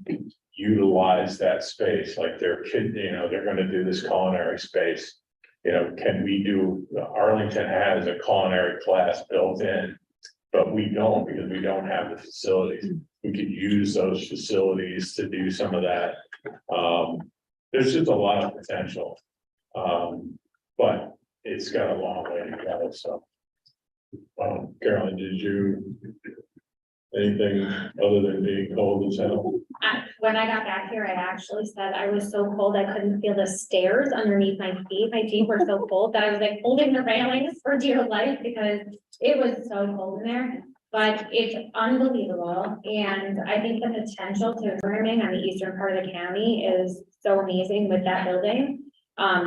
utilize that space, like they're gonna do this culinary space. You know, can we do, Arlington has a culinary class built in, but we don't because we don't have the facilities. We could use those facilities to do some of that. There's just a lot of potential. But it's got a long way to go, so. Carolyn, did you? Anything other than being cold as hell? When I got back here, I actually said I was so cold, I couldn't feel the stairs underneath my feet. My feet were so cold that I was like holding the railings for dear life because it was so cold in there. But it's unbelievable, and I think the potential to programming on the eastern part of the county is so amazing with that building.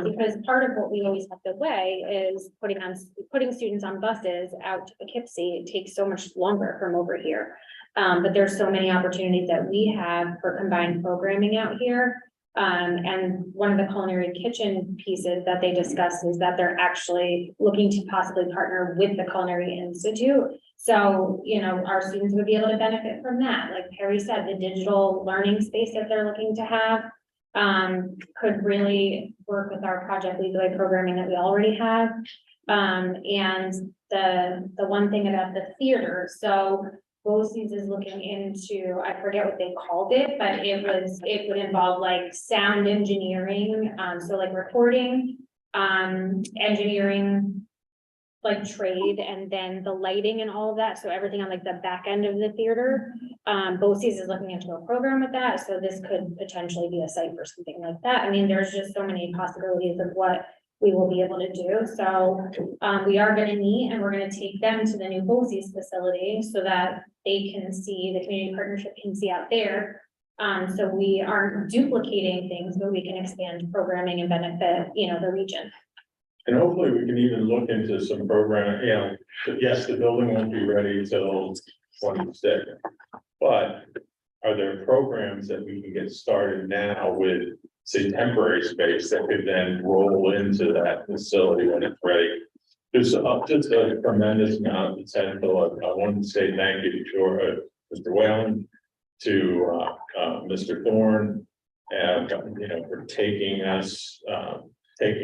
Because part of what we always have to weigh is putting students on buses out to Poughkeepsie. It takes so much longer from over here. But there's so many opportunities that we have for combined programming out here. And one of the culinary kitchen pieces that they discussed is that they're actually looking to possibly partner with the Culinary Institute. So, you know, our students would be able to benefit from that. Like Perry said, the digital learning space that they're looking to have could really work with our Project Lead the Way programming that we already have. And the one thing about the theater, so BOCES is looking into, I forget what they called it, but it would involve like sound engineering, so like recording, engineering, like trade, and then the lighting and all of that, so everything on like the back end of the theater. BOCES is looking into a program with that, so this could potentially be a site for something like that. I mean, there's just so many possibilities of what we will be able to do, so we are gonna meet and we're gonna take them to the new BOCES facility so that they can see, the community partnership can see out there. So we aren't duplicating things, but we can expand programming and benefit, you know, the region. And hopefully we can even look into some program, you know, yes, the building won't be ready till 26. But are there programs that we can get started now with, say, temporary space that could then roll into that facility when it's ready? There's just a tremendous amount of potential. I want to say thank you to Mr. Whalen, to Mr. Thorne, and for taking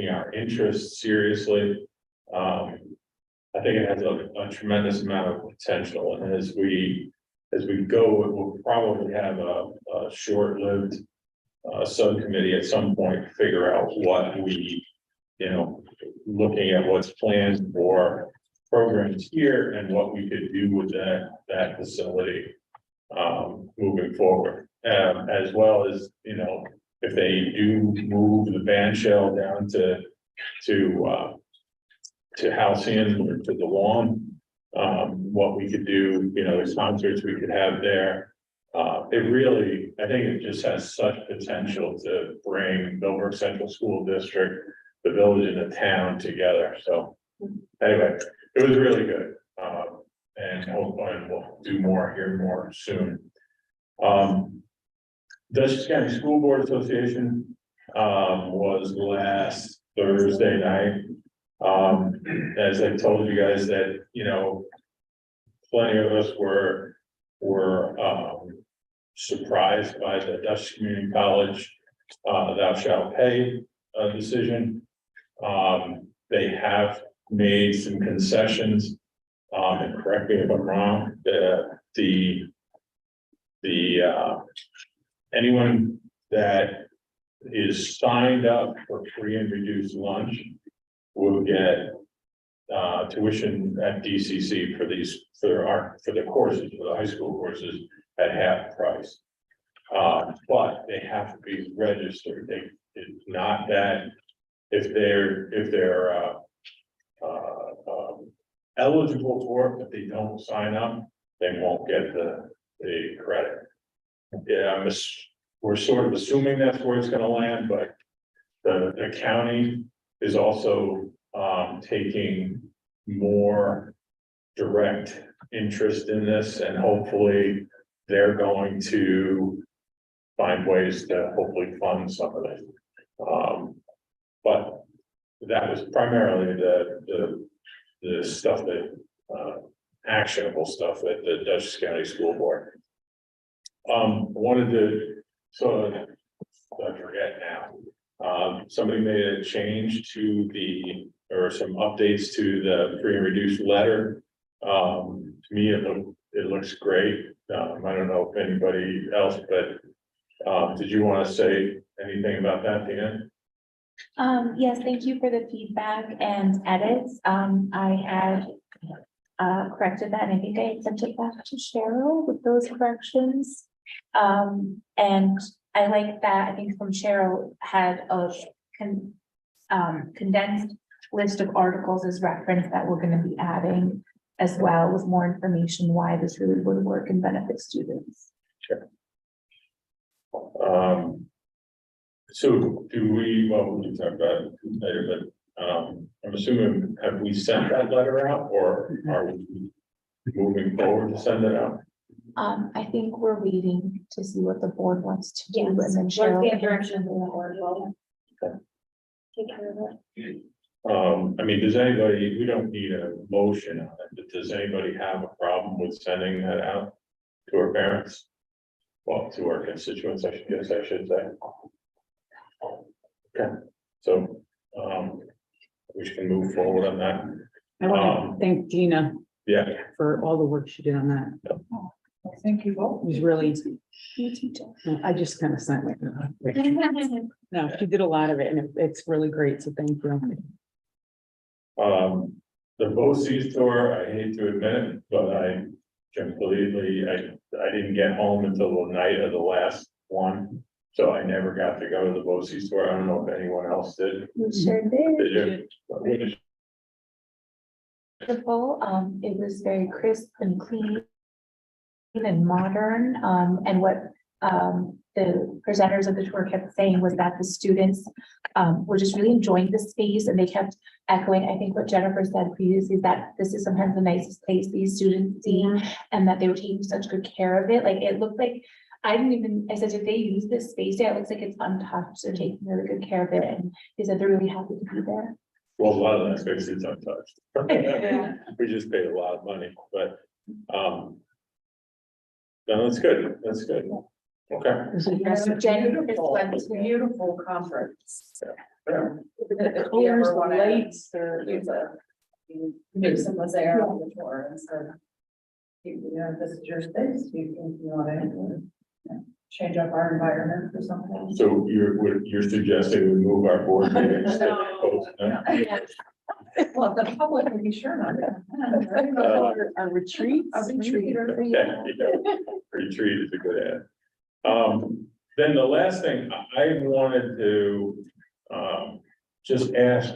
our interests seriously. I think it has a tremendous amount of potential, and as we go, it will probably have a short-lived subcommittee at some point to figure out what we, looking at what's planned for programs here and what we could do with that facility moving forward. As well as, if they do move the band shell down to Halcyon or to the lawn, what we could do, the concerts we could have there. I think it just has such potential to bring Millbrook Central School District, the village and the town together. So anyway, it was really good. And we'll do more, hear more soon. Dutchess County School Board Association was last Thursday night. As I told you guys that, plenty of us were surprised by the Dutchess Community College thou shalt pay decision. They have made some concessions, and correct me if I'm wrong, anyone that is signed up for free and reduced lunch will get tuition at DCC for the courses, for the high school courses at half price. But they have to be registered. It's not that if they're eligible for it, but they don't sign up, they won't get the credit. Yeah, we're sort of assuming that's where it's gonna land, but the county is also taking more direct interest in this, and hopefully they're going to find ways to hopefully fund some of it. But that was primarily the stuff that actionable stuff at the Dutchess County School Board. Wanted to, so I forget now. Somebody made a change to or some updates to the free and reduced letter. To me, it looks great. I don't know if anybody else, but did you want to say anything about that, Dan? Yes, thank you for the feedback and edits. I had corrected that, and I think I had sent it back to Cheryl with those corrections. And I like that. I think from Cheryl had a condensed list of articles as reference that we're going to be adding as well, with more information why this really would work and benefit students. Sure. So do we, well, we can talk about it later, but I'm assuming, have we sent that letter out, or are we moving forward to send it out? I think we're waiting to see what the board wants to do, Yes, and then once Cheryl. we have direction from the board, we'll take care of it. I mean, does anybody, we don't need a motion on it, but does anybody have a problem with sending that out to our parents? Well, to our constituents, I should say. Okay, so, we can move forward on that. I want to thank Gina Yeah, for all the work she did on that. Thank you both. It was really, I just kind of sent like, no, she did a lot of it, and it's really great, so thank you. the BOCES tour, I hate to admit it, but I completely, I didn't get home until the night of the last one. So I never got to go to the BOCES tour. I don't know if anyone else did. We sure did. Did you? Beautiful. It was very crisp and clean and modern. And what the presenters of the tour kept saying was that the students were just really enjoying the space, and they kept echoing, I think what Jennifer said previously, that this is sometimes the nicest place these students see, and that they were taking such good care of it. Like, it looked like, I said, if they use this space, yeah, it looks like it's untouched. They're taking really good care of it, and they said they're really happy to be there. Well, a lot of that space is untouched. We just paid a lot of money, but, no, that's good, that's good. Okay. It's a beautiful conference. Yeah. The colors, the lights, Mason was there on the tour and said, you know, this is your space, you can, you want to change up our environment or something. So you're suggesting we move our board meetings to post, no? Well, the public can be sure not to. Our retreats. A retreat or. Yeah, retreat is a good ad. Then the last thing I wanted to, just ask,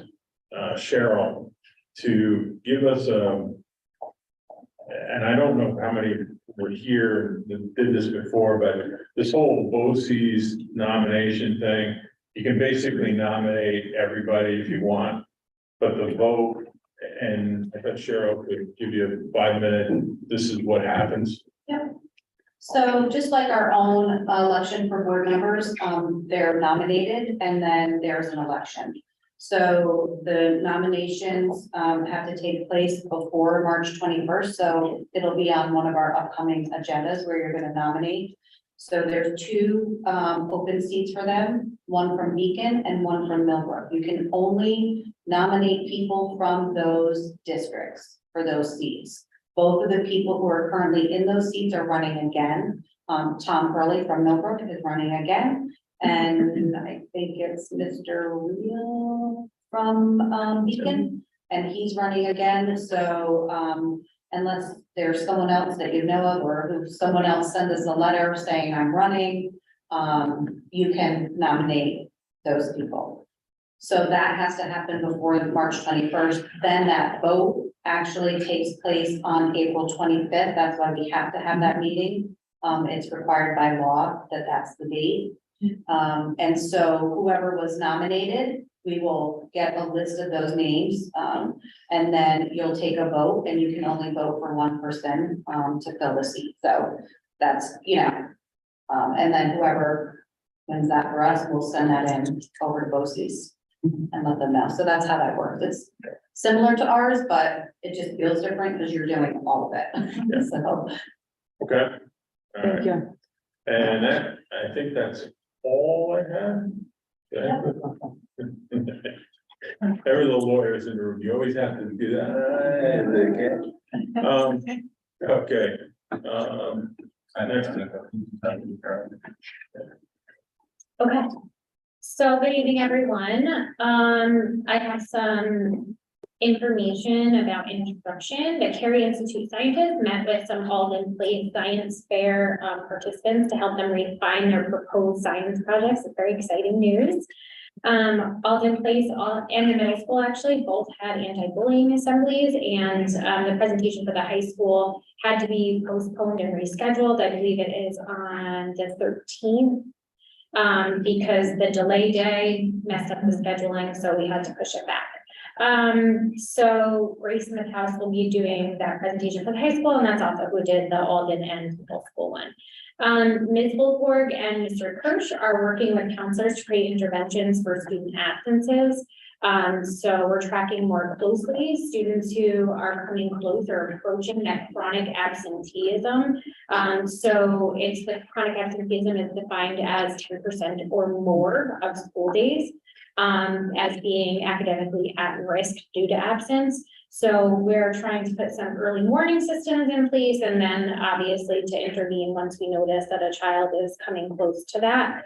Cheryl to give us and I don't know how many were here that did this before, but this whole BOCES nomination thing, you can basically nominate everybody if you want, but the vote, and I thought Cheryl could give you a 5-minute, this is what happens. So just like our own election for board members, they're nominated and then there's an election. So the nominations have to take place before March 21st. So it'll be on one of our upcoming agendas where you're going to nominate. So there's 2 open seats for them, one from Beacon and one from Millbrook. You can only nominate people from those districts for those seats. Both of the people who are currently in those seats are running again. Tom Hurley from Millbrook is running again. And I think it's Mr. Real from Beacon, and he's running again. So unless there's someone else that you know of, or if someone else sends us a letter saying I'm running, you can nominate those people. So that has to happen before March 21st. Then that vote actually takes place on April 25th. That's why we have to have that meeting. It's required by law that that's the date. And so whoever was nominated, we will get a list of those names. And then you'll take a vote, and you can only vote for one person to fill the seat. So that's, you know, and then whoever wins that for us, we'll send that in over to BOCES and let them know. So that's how that works. It's similar to ours, but it just feels different because you're doing all of it. So. Okay. All right. Thank you. And that, I think that's all I have. Yeah. There are the lawyers in the room. You always have to do that. Okay. Okay, so good evening, everyone. I have some information about introduction. The Carey Institute scientists met with some Alden Place Science Fair participants to help them refine their proposed science projects. It's very exciting news. Alden Place and the middle school actually both had anti-bullying assemblies, and the presentation for the high school had to be postponed and rescheduled. I believe it is on the 13th. Because the delay day messed up the scheduling, so we had to push it back. So Ray Smith House will be doing that presentation for the high school, and that's also who did the Alden and middle school one. Ms. Volborg and Mr. Kirsch are working with counselors to create interventions for student absences. So we're tracking more closely students who are coming close or approaching that chronic absenteeism. So it's the chronic absenteeism is defined as 10% or more of school days as being academically at risk due to absence. So we're trying to put some early warning systems in place, and then obviously to intervene once we notice that a child is coming close to that.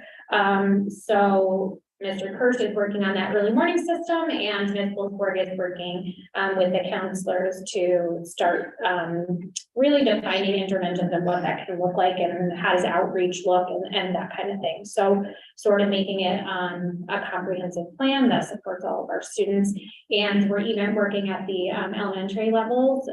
So Mr. Kirsch is working on that early warning system, and Ms. Wolfborg is working with the counselors to start really defining interventions and what that can look like, and how does outreach look, and that kind of thing. So sort of making it a comprehensive plan that supports all of our students. And we're even working at the elementary levels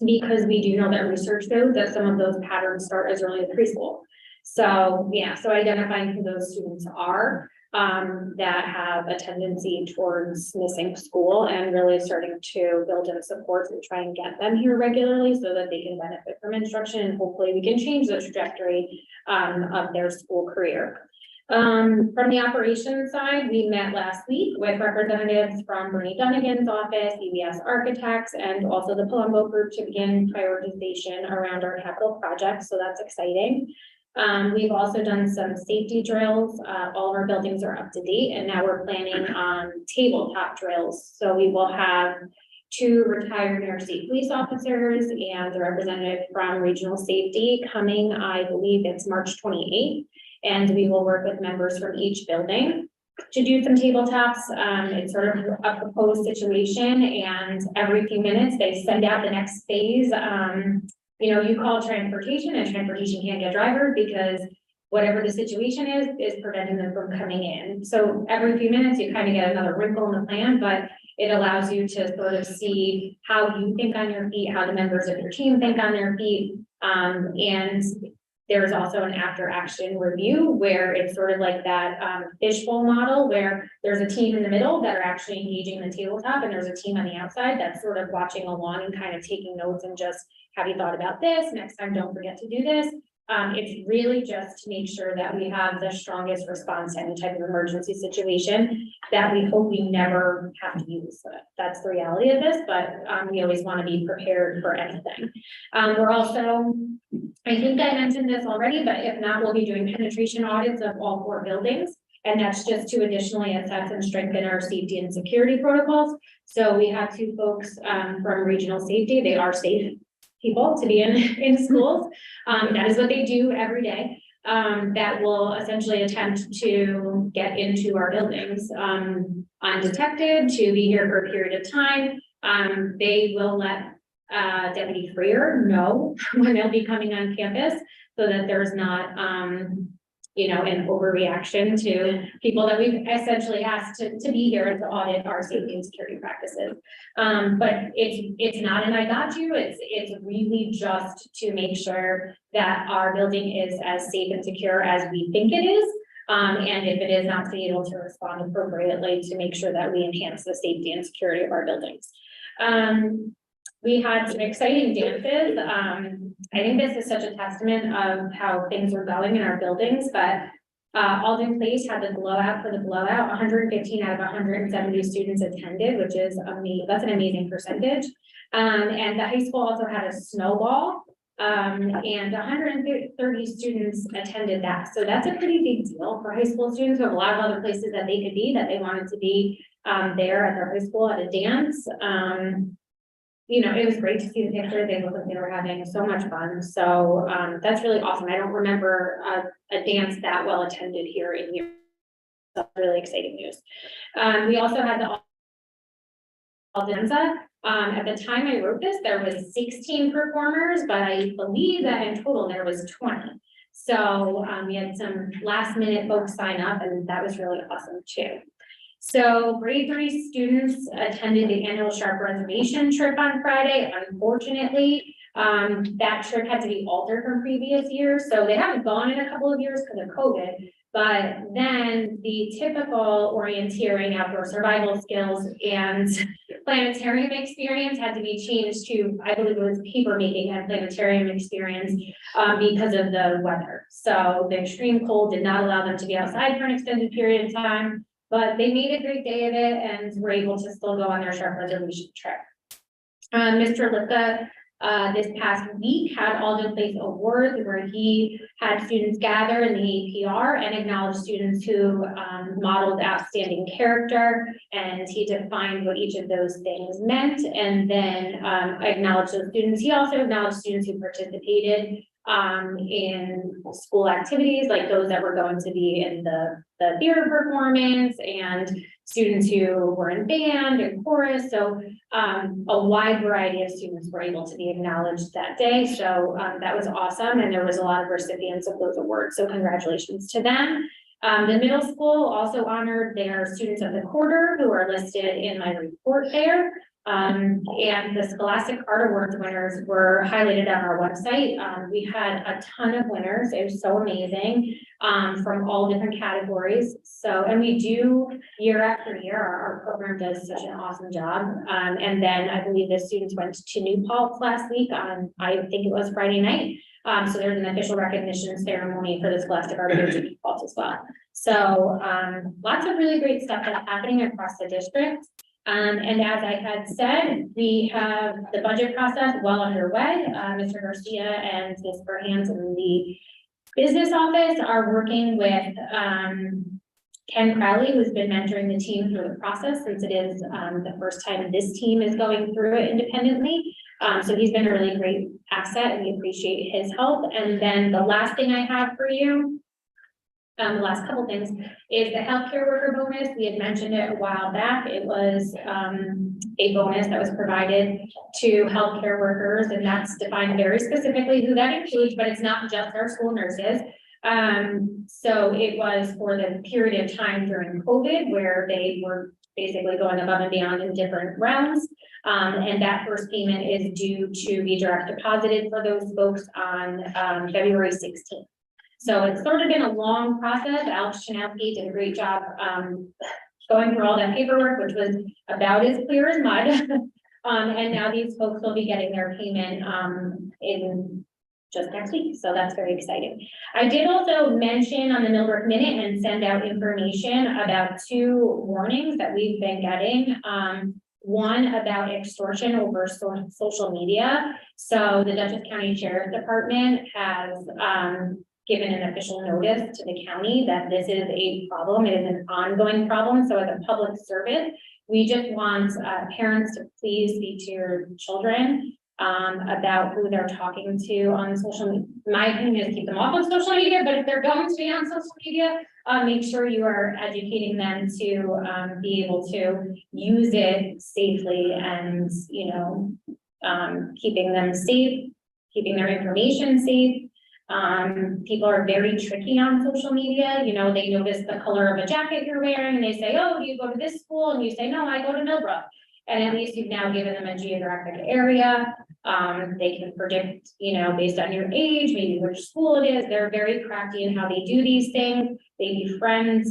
because we do know that research shows that some of those patterns start as early as preschool. So, yeah, so identifying who those students are, that have a tendency towards missing school and really starting to build in support and try and get them here regularly so that they can benefit from instruction, and hopefully we can change the trajectory of their school career. From the operations side, we met last week with representatives from Bernie Dunnigan's office, EBS Architects, and also the Palumbo Group to begin prioritization around our capital projects, so that's exciting. We've also done some safety drills. All of our buildings are up to date, and now we're planning on tabletop drills. So we will have 2 retired New York State police officers and a representative from regional safety coming, I believe it's March 28th. And we will work with members from each building to do some tabletops. It's sort of a proposed situation, and every few minutes they send out the next phase. You know, you call transportation and transportation can't get drivers because whatever the situation is preventing them from coming in. So every few minutes you kind of get another wrinkle in the plan, but it allows you to sort of see how you think on your feet, how the members of your team think on their feet. And there's also an after action review where it's sort of like that fishbowl model where there's a team in the middle that are actually engaging in the tabletop, and there's a team on the outside that's sort of watching along and kind of taking notes and just, have you thought about this? Next time, don't forget to do this. It's really just to make sure that we have the strongest response to any type of emergency situation that we hope we never have to use. That's the reality of this, but we always want to be prepared for anything. We're also, I think I mentioned this already, but if not, we'll be doing penetration audits of all 4 buildings. And that's just to additionally assess and strengthen our safety and security protocols. So we have 2 folks from regional safety. They are safe people to be in schools. That is what they do every day. That will essentially attempt to get into our buildings undetected, to be here for a period of time. They will let Deputy Freer know when they'll be coming on campus so that there's not you know, an overreaction to people that we've essentially asked to be here to audit our safety and security practices. But it's not an I got you, it's really just to make sure that our building is as safe and secure as we think it is. And if it is not, to be able to respond appropriately to make sure that we enhance the safety and security of our buildings. We had some exciting dances. I think this is such a testament of how things are going in our buildings, but Alden Place had the blowout for the blowout. 115 out of 170 students attended, which is amazing. That's an amazing percentage. And the high school also had a snowball, and 130 students attended that. So that's a pretty big deal for high school students who have a lot of other places that they could be, that they wanted to be there at their high school at a dance. You know, it was great to see the pictures. They looked like they were having so much fun. So that's really awesome. I don't remember a dance that well attended here in New York. That's really exciting news. We also had the Aldenza. At the time I wrote this, there was 16 performers, but I believe that in total there was 20. So we had some last minute folks sign up, and that was really awesome too. So grade 3 students attended the annual Sharp Reservation trip on Friday. Unfortunately, that trip had to be altered from previous years. So they haven't gone in a couple of years because of COVID, but then the typical orienteering, outdoor survival skills, and planetarium experience had to be changed to, I believe it was paper making and planetarium experience because of the weather. So the extreme cold did not allow them to be outside for an extended period of time. But they made a great day of it and were able to still go on their Sharp Reservation trip. Mr. Lipka, this past week had Alden Place Awards where he had students gather in the APR and acknowledge students who modeled outstanding character, and he defined what each of those things meant, and then acknowledged those students. He also acknowledged students who participated in school activities, like those that were going to be in the theater performance, and students who were in band and chorus. So a wide variety of students were able to be acknowledged that day. So that was awesome. And there was a lot of recipients of those awards. So congratulations to them. The middle school also honored their students of the quarter who are listed in my report there. And the Scholastic Art Awards winners were highlighted on our website. We had a ton of winners. It was so amazing, from all different categories. So, and we do year after year, our program does such an awesome job. And then I believe the students went to New Paltz last week on, I think it was Friday night. So there's an official recognition ceremony for the Scholastic Art Awards in New Paltz as well. So, lots of really great stuff that's happening across the district. And as I had said, we have the budget process well underway. Mr. Garcia and Ms. Burhans in the business office are working with, Ken Crowley, who's been mentoring the team through the process since it is, the first time this team is going through it independently. So he's been a really great asset and we appreciate his help. And then the last thing I have for you, the last couple things is the healthcare worker bonus. We had mentioned it a while back. It was a bonus that was provided to healthcare workers, and that's defined very specifically who that includes, but it's not just our school nurses. So it was for the period of time during COVID where they were basically going above and beyond in different realms. And that first payment is due to be direct deposited for those folks on February 16th. So it's sort of been a long process. Alex Chanelski did a great job going through all that paperwork, which was about as clear as mud. And now these folks will be getting their payment in just next week. So that's very exciting. I did also mention on the Millbrook Minute and send out information about 2 warnings that we've been getting. One about extortion over social media. So the Dutchess County Sheriff's Department has given an official notice to the county that this is a problem. It is an ongoing problem. So as a public service, we just want parents to please speak to your children about who they're talking to on social media. My opinion is keep them off of social media, but if they're going to be on social media, make sure you are educating them to be able to use it safely and, you know, keeping them safe, keeping their information safe. People are very tricky on social media. You know, they notice the color of a jacket you're wearing and they say, oh, do you go to this school? And you say, no, I go to Millbrook. And at least you've now given them a geographic area. They can predict, you know, based on your age, maybe which school it is. They're very crafty in how they do these things. They befriend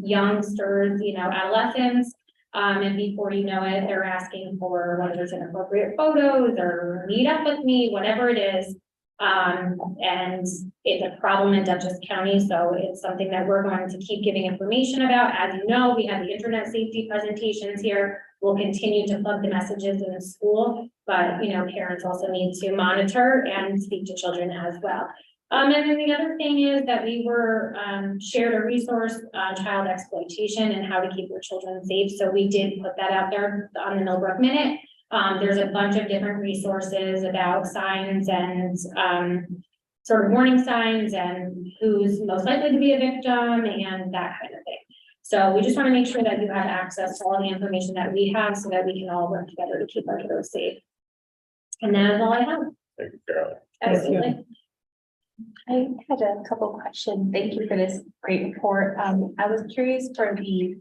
youngsters, you know, adolescents. And before you know it, they're asking for whether it's inappropriate photos or meet up with me, whatever it is. And it's a problem in Dutchess County, so it's something that we're going to keep giving information about. As you know, we have the internet safety presentations here. We'll continue to plug the messages in the school, but you know, parents also need to monitor and speak to children as well. And then the other thing is that we were shared a resource, child exploitation and how to keep your children safe. So we did put that out there on the Millbrook Minute. There's a bunch of different resources about signs and sort of warning signs and who's most likely to be a victim and that kind of thing. So we just want to make sure that you have access to all the information that we have so that we can all work together to keep our kiddos safe. And that is all I have. Thank you, Carol. Absolutely. I had a couple questions. Thank you for this great report. I was curious for the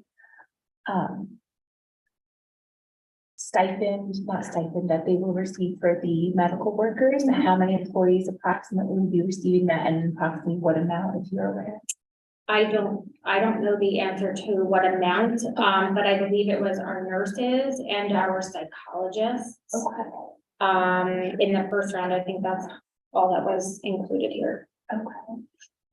not stipend that they will receive for the medical workers. How many employees approximately will be receiving that and approximately what amount, if you're aware? I don't know the answer to what amount, but I believe it was our nurses and our psychologists. Okay. In the first round, I think that's all that was included here. Okay.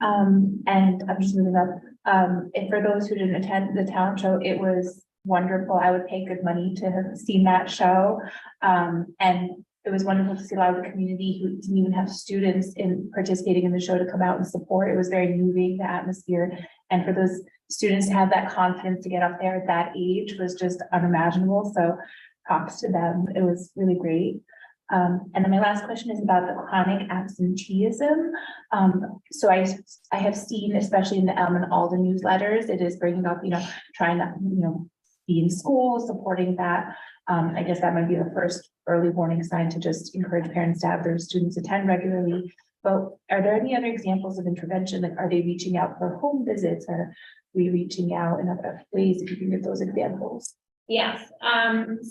And I'm just moving up. And for those who didn't attend the talent show, it was wonderful. I would pay good money to have seen that show. And it was wonderful to see a lot of the community who didn't even have students in participating in the show to come out and support. It was very moving, the atmosphere. And for those students to have that confidence to get up there at that age was just unimaginable. So props to them. It was really great. And then my last question is about the chronic absenteeism. So I have seen, especially in the Elm and Alden newsletters, it is bringing up, you know, trying to, you know, be in school, supporting that. I guess that might be the first early warning sign to just encourage parents to have their students attend regularly. But are there any other examples of intervention? Like, are they reaching out for home visits? Or are we reaching out in other ways? If you can give those examples. Yes,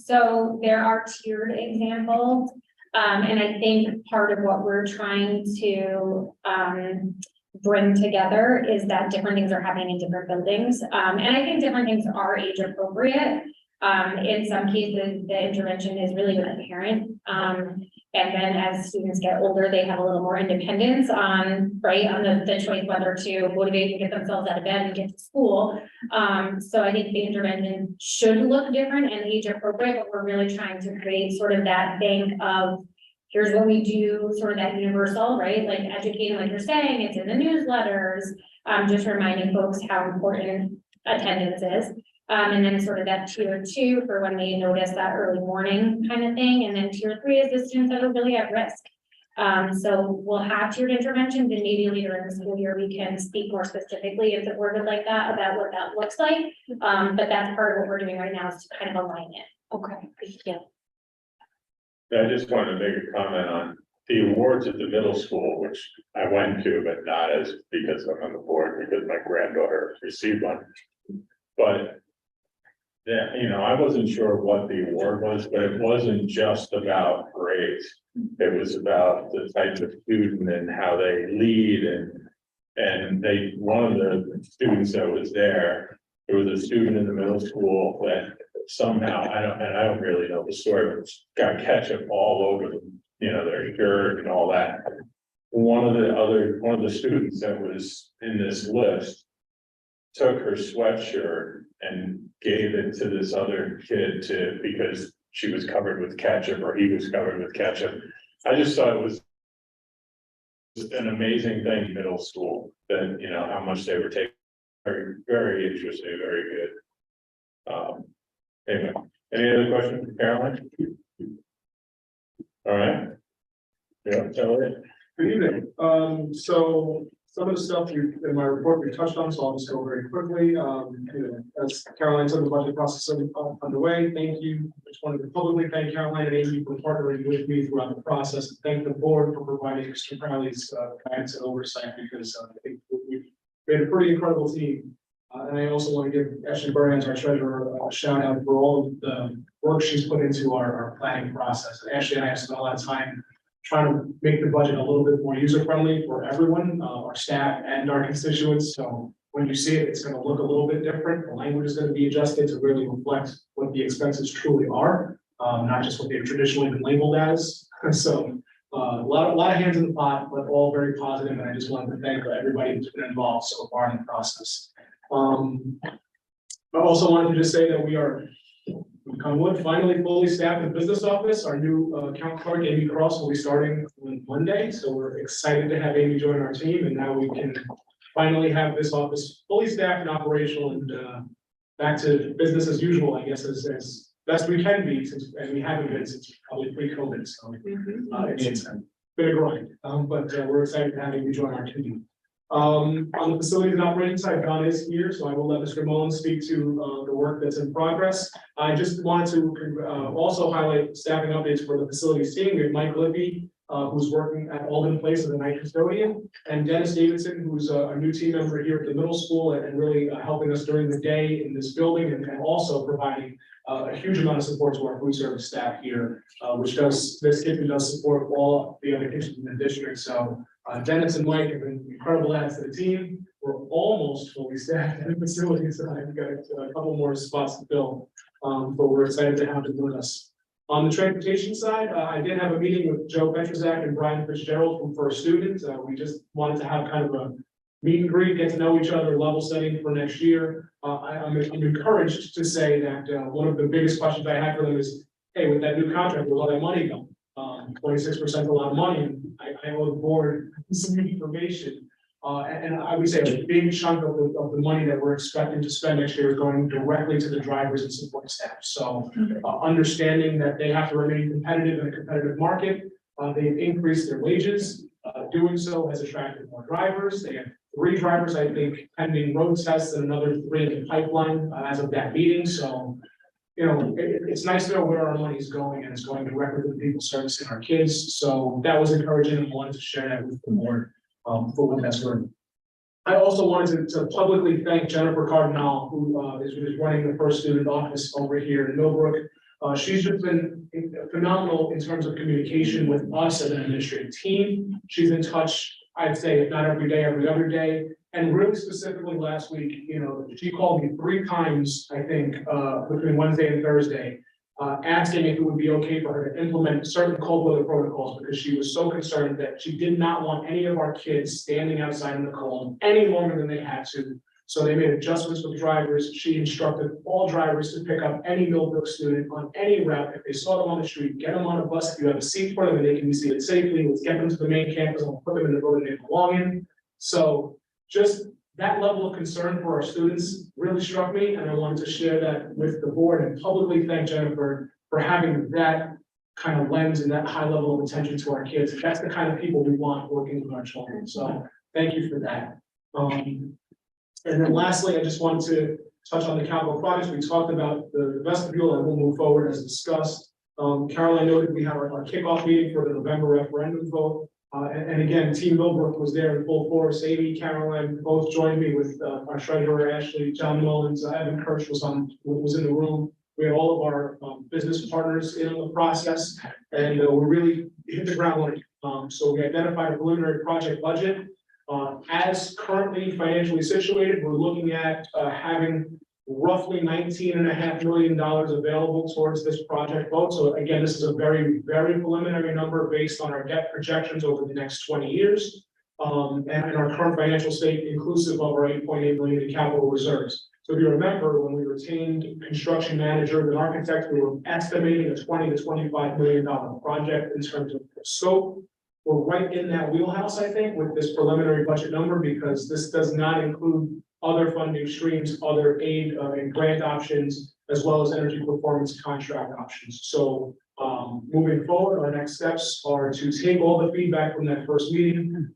so there are tiered examples. And I think part of what we're trying to, bring together is that different things are happening in different buildings. And I think different things are age appropriate. In some cases, the intervention is really with a parent. And then as students get older, they have a little more independence on, right, on the choice whether to motivate and get themselves out of bed and get to school. So I think the intervention should look different and age appropriate, but we're really trying to create sort of that bank of, here's what we do, sort of that universal, right? Like educating, like you're saying, it's in the newsletters, just reminding folks how important attendance is. And then sort of that tier 2 for when they notice that early morning kind of thing. And then tier 3 is the students that are really at risk. So we'll have tiered interventions, and maybe later in the school year, we can speak more specifically if the board would like that, about what that looks like. But that's part of what we're doing right now, is to kind of align it. Okay, thank you. I just wanted to make a comment on the awards at the middle school, which I went to, but not as because I'm on the board, because my granddaughter received one. But yeah, you know, I wasn't sure what the award was, but it wasn't just about grades. It was about the type of student and how they lead, and one of the students that was there was a student in the middle school that somehow, I don't really know the story, but got ketchup all over them, you know, their shirt and all that. One of the students that was in this list took her sweatshirt and gave it to this other kid because she was covered with ketchup, or he was covered with ketchup. I just thought it was an amazing thing in middle school, that, you know, how much they were taking. Very, very interesting, very good. Anyway, any other questions, Caroline? All right. Yeah, Elliot. Good evening. So some of the stuff in my report we touched on, so I'll just go very quickly. You know, as Caroline said, the budget process is underway. Thank you. Just wanted to publicly thank Caroline and Amy for partnering with me throughout the process, and thank the board for providing Mr. Crowley's guidance and oversight, because I think we've made a pretty incredible team. And I also want to give Ashley Burns, our treasurer, a shout out for all of the work she's put into our planning process. And Ashley and I have spent a lot of time trying to make the budget a little bit more user-friendly for everyone, our staff and our constituents. So when you see it, it's going to look a little bit different. The language is going to be adjusted to really reflect what the expenses truly are, not just what they've traditionally been labeled as. So a lot of hands in the pot, but all very positive. And I just wanted to thank everybody who's been involved so far in the process. I also wanted to just say that we are finally fully staffed in the business office. Our new account clerk, Amy Cross, will be starting on Monday. So we're excited to have Amy join our team, and now we can finally have this office fully staffed and operational, and back to business as usual, I guess, as best we can be, and we haven't been since probably pre-COVID. So it's been a grind, but we're excited to have Amy join our team. On the facilities and operating side, Don is here, so I will let Mr. Mullen speak to the work that's in progress. I just wanted to also highlight staffing updates for the facilities team. We have Mike Lippy, who's working at Alden Place as a night custodian, and Dennis Davidson, who's a new team member here at the middle school, and really helping us during the day in this building, and also providing a huge amount of support to our food service staff here, which this kitchen does support all the other kitchens in the district. So Dennis and Mike have been incredible adds to the team. We're almost fully staffed in the facilities, and I've got a couple more spots to fill, but we're excited to have them with us. On the transportation side, I did have a meeting with Joe Petrozak and Brian Fitzgerald from First Student. We just wanted to have kind of a meet and greet, get to know each other, level setting for next year. I'm encouraged to say that one of the biggest questions I had for them is, hey, with that new contract, where's all that money go? 26% a lot of money, and I owe the board some information. And I would say a big chunk of the money that we're expecting to spend next year is going directly to the drivers and support staff. So understanding that they have to remain competitive in a competitive market, they've increased their wages. Doing so has attracted more drivers. They have 3 drivers, I think, pending road tests, and another 3 in the pipeline as of that meeting. So, you know, it's nice to know where our money is going, and it's going directly to the people servicing our kids. So that was encouraging, and I wanted to share that with the board for what that's worth. I also wanted to publicly thank Jennifer Cardinal, who is running the First Student Office over here in Millbrook. She's just been phenomenal in terms of communication with us as an administrative team. She's in touch, I'd say, if not every day, every other day. And really specifically last week, you know, she called me 3 times, I think, between Wednesday and Thursday, asking if it would be okay for her to implement certain cold weather protocols, because she was so concerned that she did not want any of our kids standing outside in the cold any longer than they had to. So they made adjustments with drivers. She instructed all drivers to pick up any Millbrook student on any route. If they saw them on the street, get them on a bus. If you have a seat for them and they can be seated safely, let's get them to the main campus and we'll put them in the building they belong in. So just that level of concern for our students really struck me, and I wanted to share that with the board and publicly thank Jennifer for having that kind of lens and that high level of attention to our kids. That's the kind of people we want working with our children. So thank you for that. And then lastly, I just wanted to touch on the capital projects. We talked about the vestibule and we'll move forward as discussed. Caroline noted we have our kickoff meeting for the November referendum vote. And again, Team Millbrook was there in full force. Amy, Caroline both joined me with our treasurer, Ashley, John Mullins, Evan Kirsch was in the room. We had all of our business partners in on the process, and we really hit the ground running. So we identified a preliminary project budget. As currently financially situated, we're looking at having roughly $19.5 million available towards this project vote. So again, this is a very, very preliminary number based on our debt projections over the next 20 years. And our current financial state inclusive of our $8.8 million in capital reserves. So if you remember, when we retained construction manager and architect, we were estimating a $20 to $25 million project in terms of scope. We're right in that wheelhouse, I think, with this preliminary budget number, because this does not include other funding streams, other aid and grant options, as well as energy performance contract options. So moving forward, our next steps are to take all the feedback from that first meeting.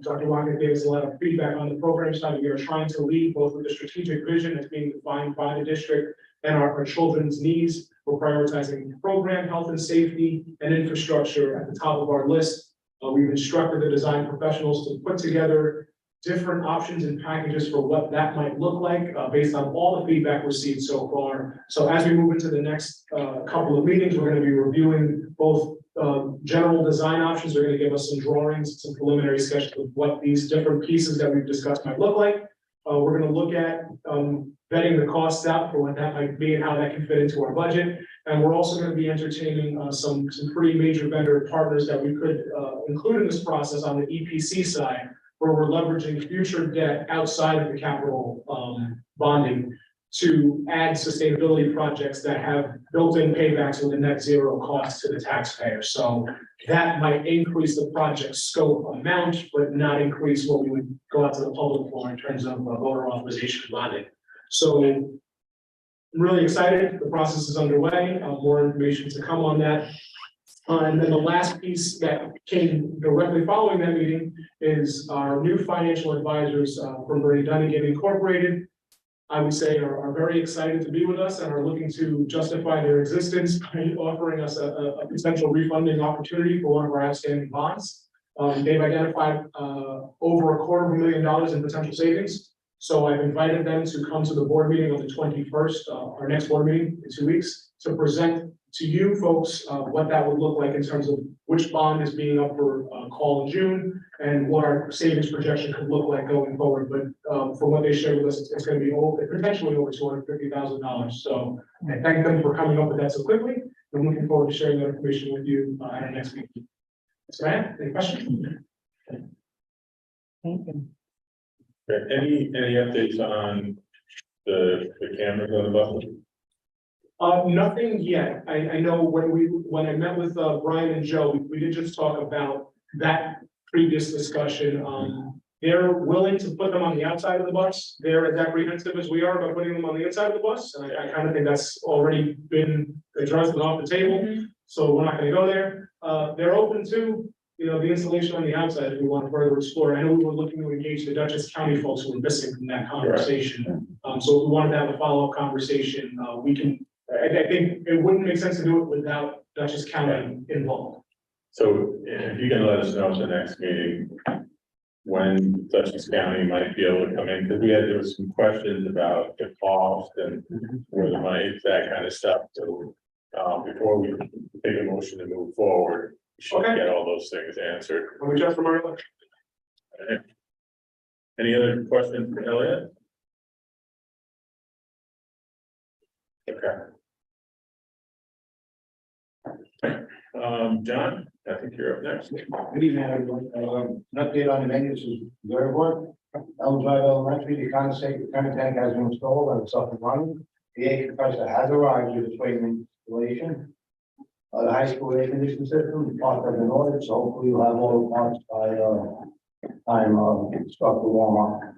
Dr. Wagner gave us a lot of feedback on the program side. We are trying to lead both with the strategic vision that's being defined by the district and our children's needs. We're prioritizing program, health and safety, and infrastructure at the top of our list. We've instructed the design professionals to put together different options and packages for what that might look like based on all the feedback received so far. So as we move into the next couple of meetings, we're going to be reviewing both general design options. They're going to give us some drawings, some preliminary sketches of what these different pieces that we've discussed might look like. We're going to look at vetting the costs out for what that might be and how that can fit into our budget. And we're also going to be entertaining some pretty major vendor partners that we could include in this process on the EPC side, where we're leveraging future debt outside of the capital bonding to add sustainability projects that have built-in paybacks with a net zero cost to the taxpayer. So that might increase the project scope amount, but not increase what we would go out to the public for in terms of voter authorization bonding. So I'm really excited. The process is underway. More information to come on that. And then the last piece that came directly following that meeting is our new financial advisors from Bernie Dunnigan Incorporated. I would say are very excited to be with us and are looking to justify their existence by offering us a potential refunding opportunity for one of our outstanding bonds. They've identified over $250,000 in potential savings. So I've invited them to come to the board meeting on the 21st, our next board meeting in 2 weeks, to present to you folks what that would look like in terms of which bond is being up for call in June and what our savings projection could look like going forward. But from what they shared with us, it's going to be potentially over $250,000. So I thank them for coming up with that so quickly. I'm looking forward to sharing that information with you at our next meeting. So, any questions? Thank you. Any updates on the cameras on the bus? Nothing yet. I know when I met with Brian and Joe, we did just talk about that previous discussion. They're willing to put them on the outside of the bus. They're as apprehensive as we are about putting them on the inside of the bus. And I kind of think that's already been addressed and off the table. So we're not going to go there. They're open to, the installation on the outside if we want to further explore. I know we were looking to engage the Dutchess County folks who were missing from that conversation. So if we wanted to have a follow-up conversation, we can. I think it wouldn't make sense to do it without Dutchess County involved. So if you can let us know at the next meeting, when Dutchess County might be able to come in, because there was some questions about the cost and where the money, that kind of stuff, so. Before we take a motion to move forward, we should Okay. get all those things answered. Let me just remind you. Any other questions for Elliot? Okay. John, I think you're up next. Good evening, everyone. An update on the maintenance is very good. Elm Drive Elementary, the condensate tank has been installed and it's up and running. The air compressor has arrived with its waiting installation. The high school air conditioning system, the parts have been ordered, so hopefully you'll have all the parts by, time, start to warm up.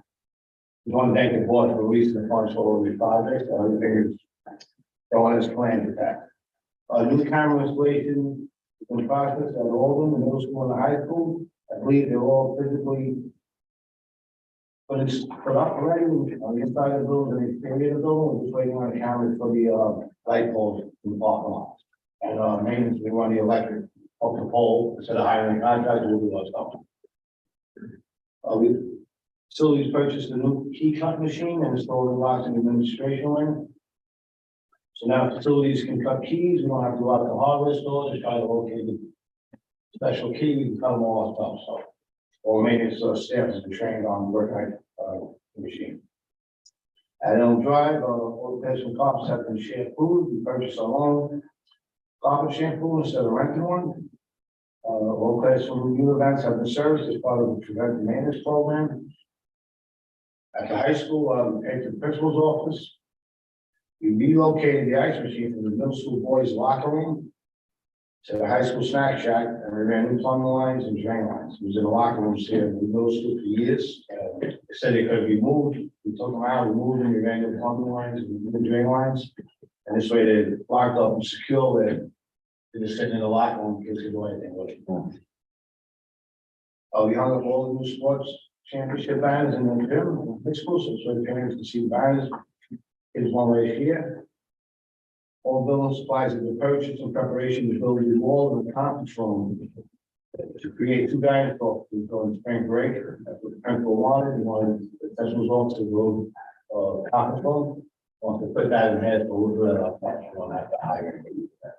We want to thank the board for releasing the funds for all the projects, so everything is going as planned with that. New camera installation is in process at all of them, the middle school and the high school. I believe they're all physically put up already on the inside of the building, and the exterior of the building. We're just waiting on the cameras for the light poles in the parking lot. And maintenance, we run the electric up the pole instead of hiring contractors, we'll do those stuff. We facilities purchased a new key cut machine and installed the locks in the administration wing. So now facilities can cut keys, we don't have to go out to hardware stores and try to locate the special key, we can cut them all off, so. Or maintenance staff has been trained on working the machine. At Elm Drive, all the some carpets have been shampooed, we purchased our own carpet shampoo instead of renting one. All class from new events have been serviced as part of the preventive maintenance program. At the high school, at the principal's office, we relocated the ice machine from the middle school boys' locker room to the high school snack shack, and we ran new plumbing lines and drain lines. It was in the locker rooms here in the middle school for years. They said they could be moved. We took them out, we moved them, we ran new plumbing lines and new drain lines. And this way they're locked up and secure, they're just sitting in the locker room, kids can do anything with it. We hung up all the new sports championship banners in the gym, high school, so the parents can see the banners. Is one right here. All building supplies have been purchased in preparation to build the wall and the conference room. To create two guidance talks during spring break, that's what the principal wanted, he wanted the principal's office to build, conference room. Wants to put that in head, but we'll do that up front, we don't have to hire anybody for that.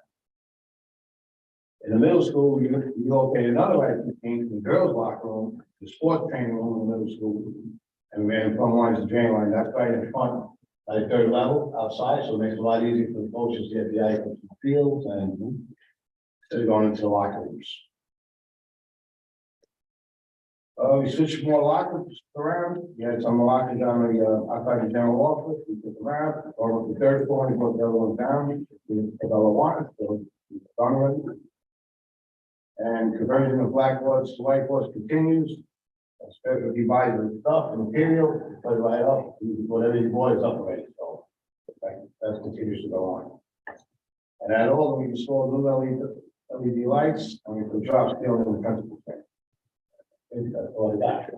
In the middle school, we located another ice machine in the girls' locker room, the sports training room in the middle school. And we ran from lines to drain line, that's right in front. At the third level outside, so it makes it a lot easier for the coaches to get the ice from the fields and instead of going into the locker rooms. We switched more lockers around. We had some lockers on the outside the general office. We took them out, or the third floor, and put the other one down. We put all the water, so it's done already. And conversion of blackboards to whiteboards continues. Especially buys the stuff and material, put it right up, whatever you bought is up already, so that continues to go on. And at all, we installed new LED lights, and we put drop steel in the principal thing. That's all I got.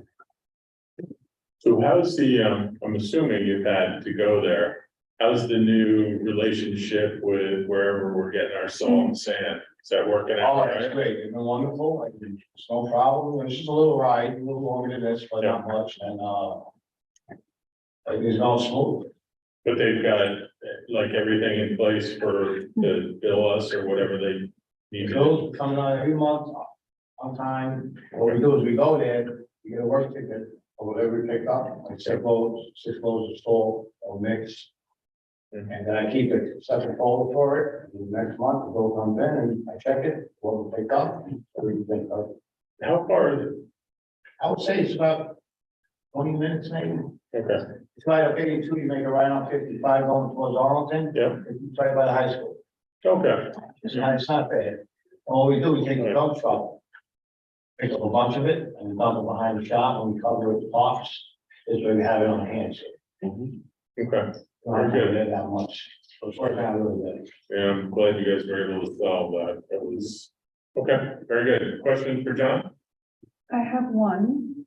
So how's the, I'm assuming you've had to go there. How's the new relationship with wherever we're getting our salt and sand? Is that working out? Oh, all it's right? great, it's been wonderful, it's no problem, it's just a little ride, a little longer than this, but not much, and it's all smooth. But they've got like everything in place for to bill us or whatever they need to do. Bills coming out every month on time. What we do is we go there, you get a work ticket or whatever we pick up, like six loads of salt or mix. And then I keep a separate folder for it. And the next month, the bill comes in and I check it, what we pick up. Everything up. How far is it? I would say it's about 20 minutes maybe. Okay, It's right up 82, you make it right on 55 going towards Arlington. yeah, It's right by the high school. okay, It's not bad. All we do, we take a dump truck, pick up a bunch of it and dump it behind the shop and we cover it with box. This way we have it on hand. okay. Don't have to do that much. So it's working out really good. Yeah, I'm glad you guys were able to solve that. That was, okay, very good. Question for John? I have one.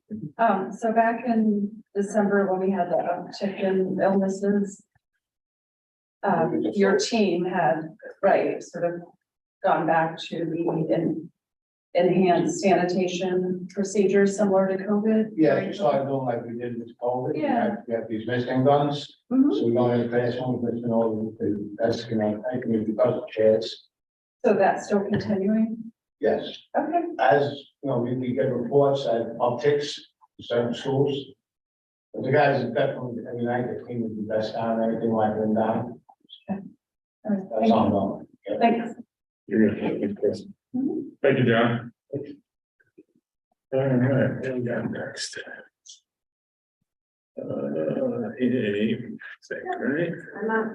So back in December, when we had the uptick in illnesses, your team had, right, sort of gone back to the enhanced sanitation procedures similar to COVID? Yeah, we started doing like we did with COVID. Yeah. We have these visiting guns, Mhm. so we go in the classroom, visiting all the desk, you know, I think because of chairs. So that's still continuing? Yes, Okay. as, you know, we get reports at upticks in certain schools. But the guys are definitely, every night they clean the desk down, and everything like them down, All right, that's ongoing. Yeah. Thanks. Thank you, John. All right, what we got next? Right? I'm not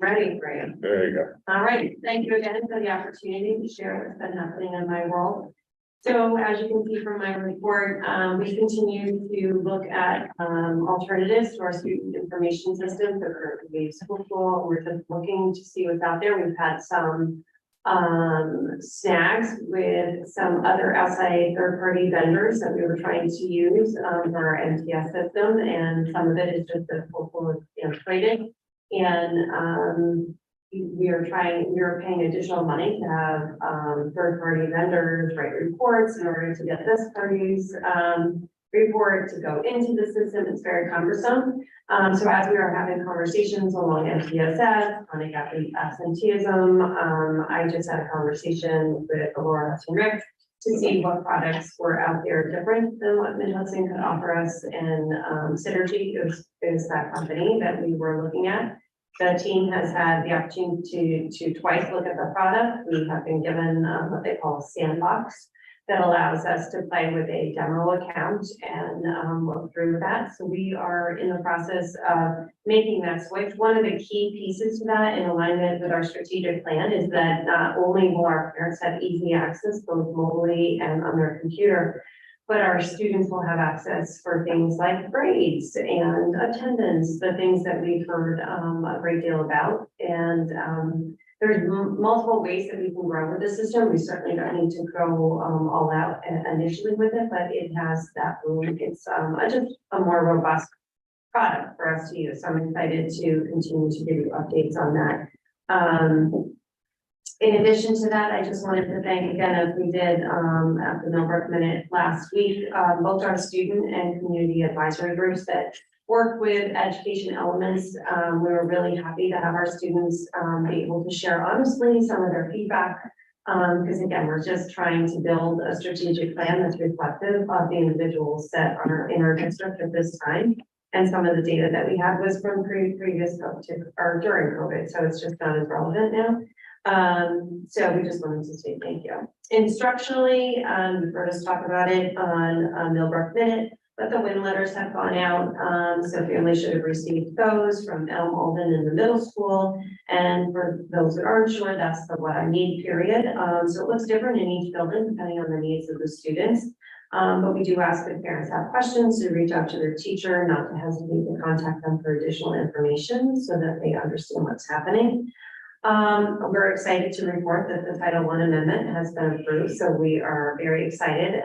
ready for you. There you go. All right, thank you again for the opportunity to share what's been happening in my world. So as you can see from my report, we continue to look at alternatives to our student information system. So currently we use School. We're just looking to see what's out there. We've had some snags with some other outside third-party vendors that we were trying to use for our MTS system, and some of it is just the full antiquated. And we are paying additional money to have third-party vendors write reports in order to get this party's report to go into the system. It's very cumbersome. So as we are having conversations along MTSS, chronic athlete absenteeism, I just had a conversation with Laura and Rick to see what products were out there different than what Mid-Hudson could offer us. And Synergy is that company that we were looking at. The team has had the opportunity to twice look at the product. We have been given what they call a sandbox that allows us to play with a demo account and look through that. So we are in the process of making that switch. One of the key pieces to that in alignment with our strategic plan is that not only will our parents have easy access both mobily and on their computer, but our students will have access for things like grades and attendance, the things that we've heard a great deal about. And there's multiple ways that we can grow with the system. We certainly don't need to go all out initially with it, but it has that room. It's just a more robust product for us to use. So I'm excited to continue to give you updates on that. In addition to that, I just wanted to thank again, as we did at the Millbrook Minute last week, both our student and community advisory groups that work with education elements. We were really happy to have our students be able to share honestly some of their feedback. Because again, we're just trying to build a strategic plan that's reflective of the individuals that are in our district at this time. And some of the data that we had was from previous COVID or during COVID, so it's just not as relevant now. So we just wanted to say thank you. Instructionally, you've heard us talk about it on Millbrook Minute, but the win letters have gone out. So families should have received those from Elm Alden in the middle school. And for those that aren't sure, that's the what I need period. So it looks different in each building depending on the needs of the students. But we do ask if parents have questions to reach out to their teacher, not to hesitate to contact them for additional information so that they understand what's happening. We're excited to report that the Title I amendment has been approved, so we are very excited.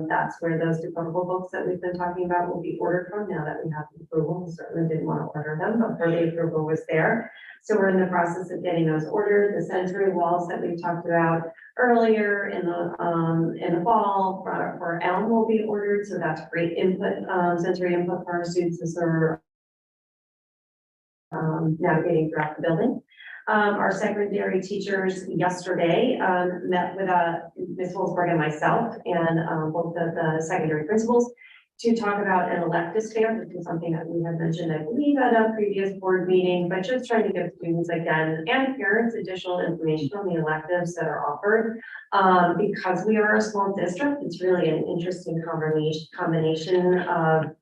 That's where those decodable books that we've been talking about will be ordered from now that we have the approval. We certainly didn't want to order them, but the approval was there. So we're in the process of getting those ordered. The sensory walls that we talked about earlier in the fall for Elm will be ordered, so that's great input, sensory input for our students as they're navigating throughout the building. Our secondary teachers yesterday met with Ms. Holzberg and myself and both of the secondary principals to talk about an electives fair, which is something that we had mentioned, I believe, at a previous board meeting, but just trying to give students again and parents additional information on the electives that are offered. Because we are a small district, it's really an interesting combination of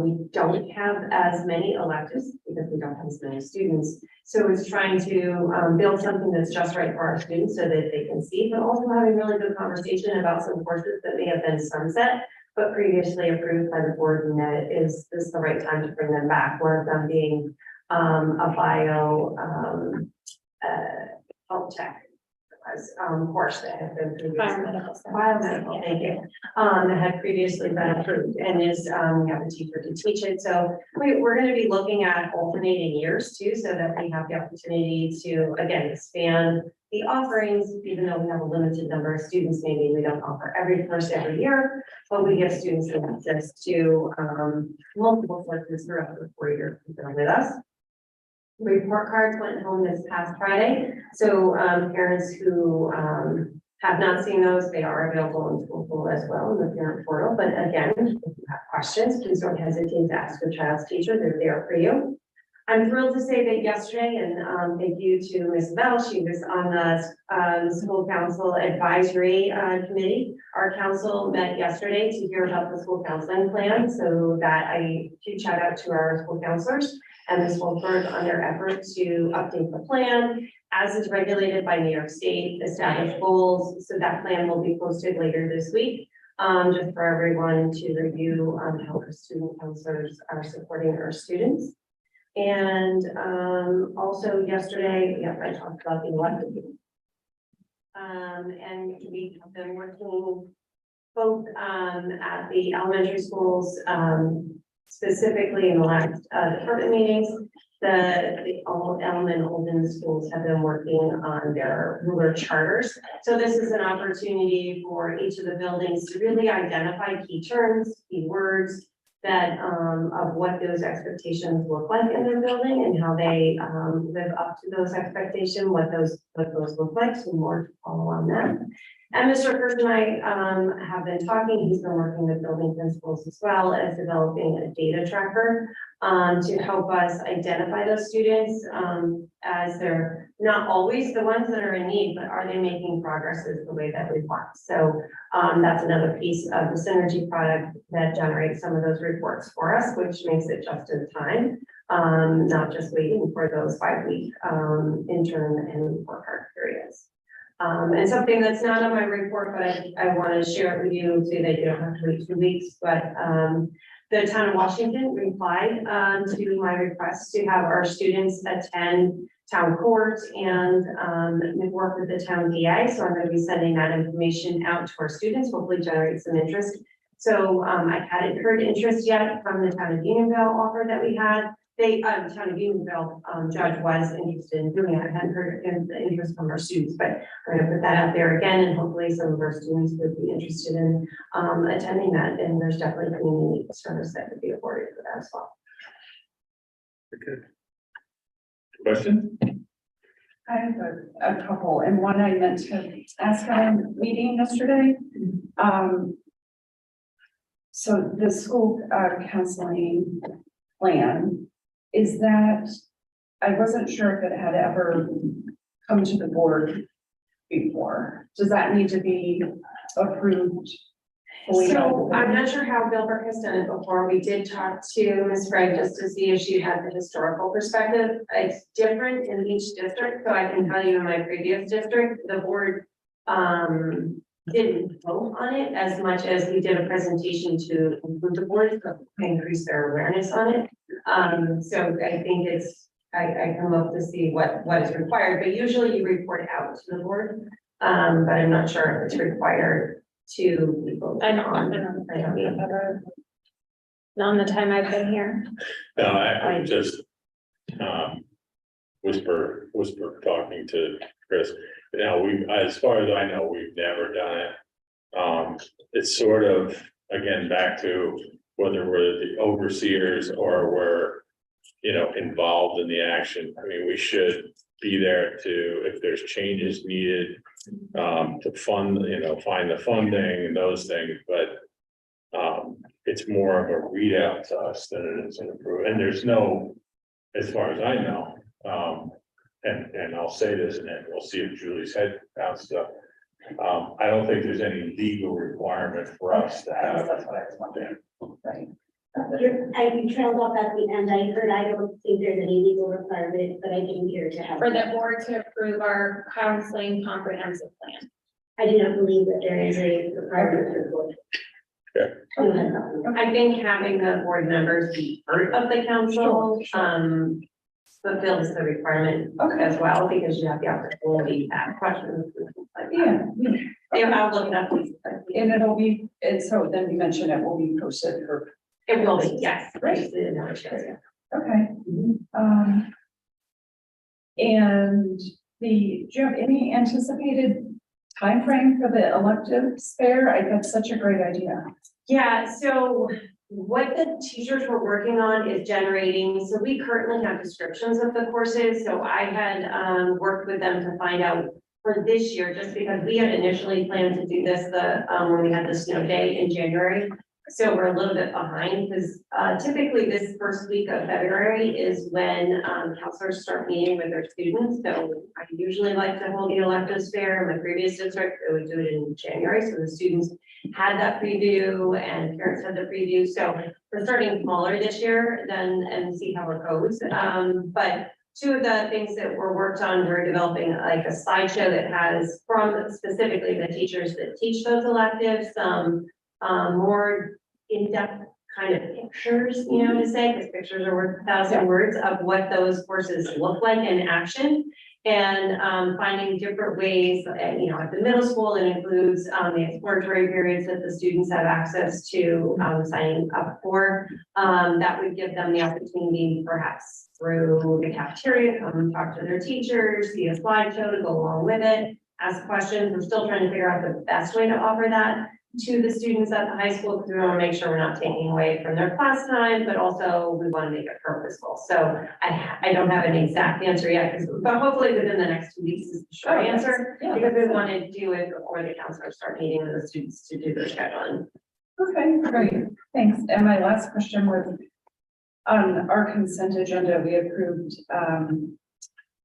we don't have as many electives because we don't have as many students. So it's trying to build something that's just right for our students so that they can see, but also having really good conversation about some courses that may have been sunset, but previously approved by the board, and that is this the right time to bring them back? One of them being a bio health tech was, course that had been previously. Biomedical science. Biomedical, thank you, that had previously been approved and is, we have a teacher to teach it. So we're gonna be looking at alternating years too, so that we have the opportunity to, again, expand the offerings, even though we have a limited number of students, maybe we don't offer every course every year, but we give students access to, multiple courses throughout the 4 years that they're with us. Report cards went home this past Friday, so parents who have not seen those, they are available in school pool as well in the parent portal. But again, if you have questions, please don't hesitate to ask your child's teacher, they're there for you. I'm thrilled to say that yesterday, and thank you to Ms. Bell, she was on the school council advisory committee. Our council met yesterday to hear about the school counseling plan, so that I huge shout out to our school counselors and Ms. Wolfberg on their effort to update the plan as is regulated by New York State, establish goals. So that plan will be posted later this week, just for everyone to review how our student counselors are supporting our students. And also yesterday, I talked about the elective. And we have been working both at the elementary schools, specifically in the last department meetings. The Elm and Olden schools have been working on their ruler charters. So this is an opportunity for each of the buildings to really identify key terms, key words, that of what those expectations look like in their building and how they live up to those expectations, what those look like. So more to follow on that. And Mr. Kirk and I have been talking. He's been working with building principals as well as developing a data tracker to help us identify those students as they're not always the ones that are in need, but are they making progresses the way that we want? So that's another piece of the Synergy product that generates some of those reports for us, which makes it just in time, not just waiting for those 5-week interim and report card periods. And something that's not on my report, but I want to share it with you so that you don't have to wait 2 weeks, but the town of Washington replied to my request to have our students attend town court and work with the town DA. So I'm going to be sending that information out to our students, hopefully generate some interest. So I hadn't heard interest yet from the town of Unionville offer that we had. They, town of Unionville judge was interested in doing it. I hadn't heard the interest from our students, but I'm going to put that out there again, and hopefully some of our students would be interested in attending that. And there's definitely community service that could be afforded for that as well. Okay. Question? I have a couple, and one I meant to ask at a meeting yesterday. So the school counseling plan, is that, I wasn't sure if it had ever come to the board before. Does that need to be approved? So I'm not sure how Gilbert has done it before. We did talk to Ms. Craig just to see if she had the historical perspective. It's different in each district, so I can tell you in my previous district, the board didn't vote on it as much as we did a presentation to include the board to increase their awareness on it. So I think I can look to see what is required, but usually you report out to the board. But I'm not sure if it's required to people. I don't know. Not on the time I've been here. No, I just whisper talking to Chris. Now, as far as I know, we've never done it. It's sort of, again, back to whether we're the overseers or we're, involved in the action. I mean, we should be there to, if there's changes needed, to fund, find the funding and those things, but it's more of a readout to us than it is an approval. And there's no, as far as I know, and I'll say this, and then we'll see if Julie's head out stuff. I don't think there's any legal requirement for us to have. That's what I was wondering. Right. I trailed off at the end. I heard, I don't think there's any legal requirement, but I didn't hear to have. For the board to approve our counseling comprehensive plan. I do not believe that there is a requirement for the board. I think having the board members be part of the council, fulfills the requirement as well, because you have the opportunity to ask questions. And things like that. Yeah, I'll look it up. and it'll be, and so then you mentioned it will be posted for, It will be, yes. Right. okay. And do you have any anticipated timeframe for the electives fair? That's such a great idea. Yeah, so what the teachers were working on is generating, so we currently have descriptions of the courses, so I had worked with them to find out for this year, just because we had initially planned to do this when we had the snow day in January. So we're a little bit behind, because typically this first week of February is when counselors start meeting with their students. So I usually like to hold the electives fair. In my previous district, I would do it in January, so the students had that preview and parents had the preview. So we're starting smaller this year and see how it goes. But two of the things that were worked on, we're developing like a slideshow that has from specifically the teachers that teach those electives, some more in-depth kind of pictures, you know, to say, because pictures are worth 1,000 words of what those courses look like in action. And finding different ways, you know, at the middle school, it includes the exploratory periods that the students have access to signing up for. That would give them the opportunity, perhaps through the cafeteria, come and talk to their teachers, see a slideshow to go along with it, ask questions. We're still trying to figure out the best way to offer that to the students at the high school, because we want to make sure we're not taking away from their class time, but also we want to make it purposeful. So I don't have an exact answer yet, but hopefully within the next 2 weeks is the short answer, because we want to do it before the counselors start meeting with the students to do their scheduling. Okay, great, thanks. And my last question was, on our consent agenda, we approved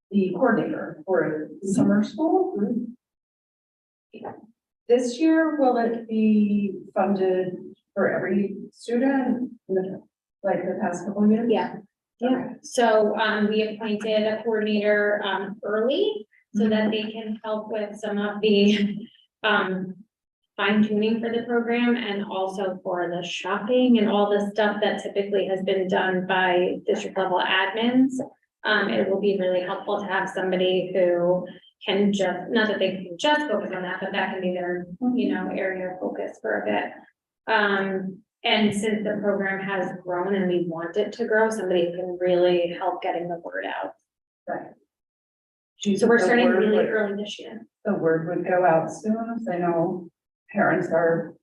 the coordinator for summer school. This year, will it be funded for every student, like the past couple of years? Yeah. So, we appointed a coordinator, early so that they can help with some of the, fine tuning for the program and also for the shopping and all the stuff that typically has been done by district level admins. It will be really helpful to have somebody who can just, not that they can just focus on that, but that can be their, you know, area of focus for a bit. And since the program has grown and we want it to grow, somebody who can really help getting the word out. Right. So we're starting really early this year. The word would go out soon, as I know parents are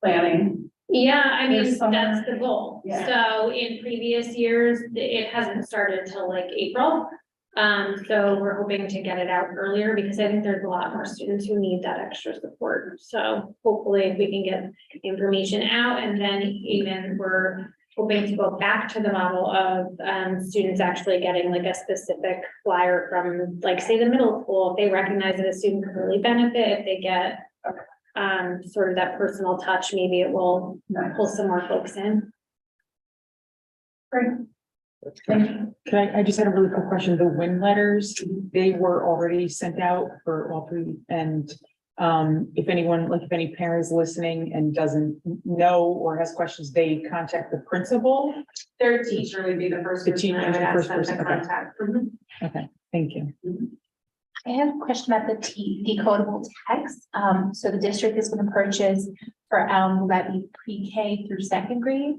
planning. Yeah, I mean, There's summer. that's the goal. Yeah. So in previous years, it hasn't started until like April. So we're hoping to get it out earlier because I think there's a lot more students who need that extra support. So hopefully if we can get information out, and then even we're hoping to go back to the model of students actually getting like a specific flyer from, like, say, the middle school. If they recognize that a student could really benefit, if they get sort of that personal touch, maybe it will pull some more folks in. Great. I just had a really quick question. The win letters, they were already sent out for all three, and if anyone, like if any parent is listening and doesn't know or has questions, they contact the principal. Their teacher would be the first The person teacher I is would the ask first them to person, okay. contact. Okay, thank you. I have a question about the decodable text. So the district is going to purchase for, will that be pre-K through second grade?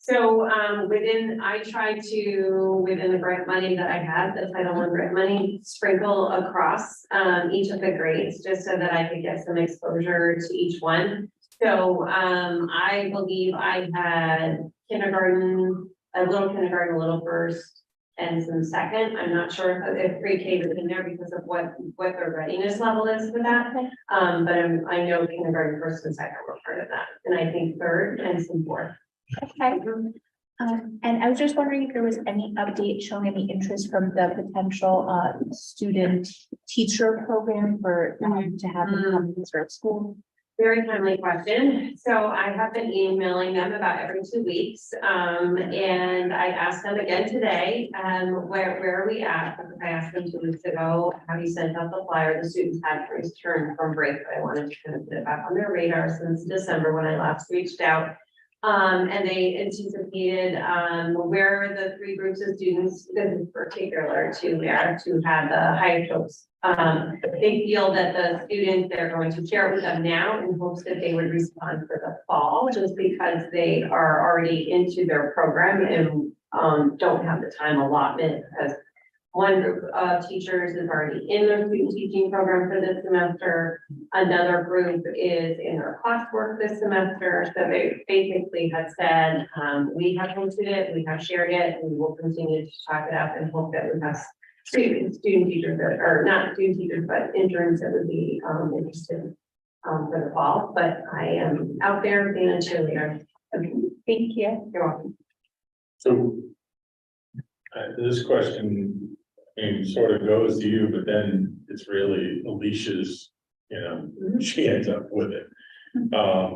So, I tried to, within the grant money that I had, the Title I grant money, sprinkle across, each of the grades, just so that I could get some exposure to each one. So, I believe I had kindergarten, a little first, and some second. I'm not sure if pre-K was in there because of what their readiness level is for that. But I know kindergarten first and second were part of that, and I think third and some fourth. Okay. And I was just wondering if there was any update showing any interest from the potential student teacher program for to have them come to serve school. Very timely question. So I have been emailing them about every 2 weeks. And I asked them again today, where are we at? Because I asked them 2 weeks ago, have you sent out the flyer? The students had returned from break, but I wanted to kind of put it back on their radar since December when I last reached out. And they anticipated, where the three groups of students, in particular, to have the highest hopes. They feel that the students, they're going to share it with them now in hopes that they would respond for the fall, just because they are already into their program and, don't have the time allotment, because one group of teachers is already in their student teaching program for this semester. Another group is in their classwork this semester. So they basically have said, we have hosted it, we have shared it, and we will continue to talk it up and hope that we have student teachers that are not student teachers, but interns that would be interested for the fall. But I am out there being a cheerleader. Thank you. You're welcome. So this question, I mean, sort of goes to you, but then it's really Alicia's, she ends up with it. I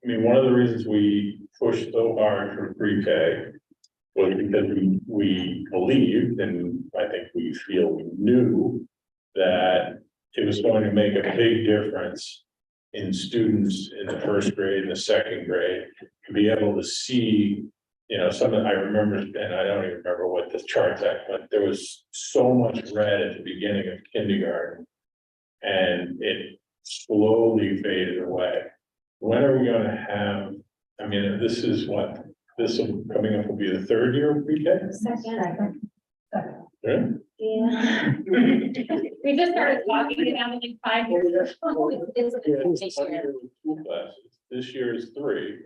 mean, one of the reasons we pushed so hard for pre-K was because we believed, and I think we feel we knew, that it was going to make a big difference in students in the first grade and the second grade, to be able to see, I remember, and I don't even remember what the chart's at, but there was so much red at the beginning of kindergarten. And it slowly faded away. When are we gonna have, I mean, this is what, coming up will be the third year of pre-K? Second. Yeah. Yeah. We just started talking about it like 5 years ago. This year is 3.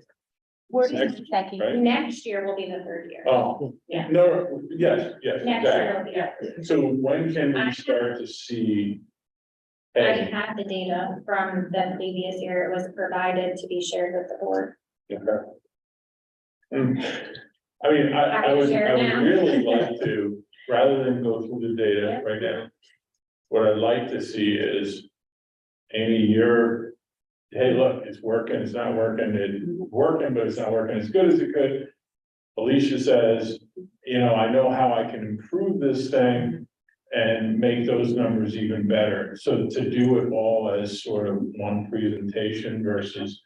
Where Next, is Becky? right? Next year will be the third year. Oh, Yeah. no, yes, Next year will exactly. be. So when can we start to see? I Hey, have the data from the previous year. It was provided to be shared with the board. okay. I mean, I would really like to, rather than go through the data right now. What I'd like to see is, Amy, hey, look, it's working, it's not working, it's working, but it's not working as good as it could. Alicia says, I know how I can improve this thing and make those numbers even better. So to do it all as sort of one presentation versus,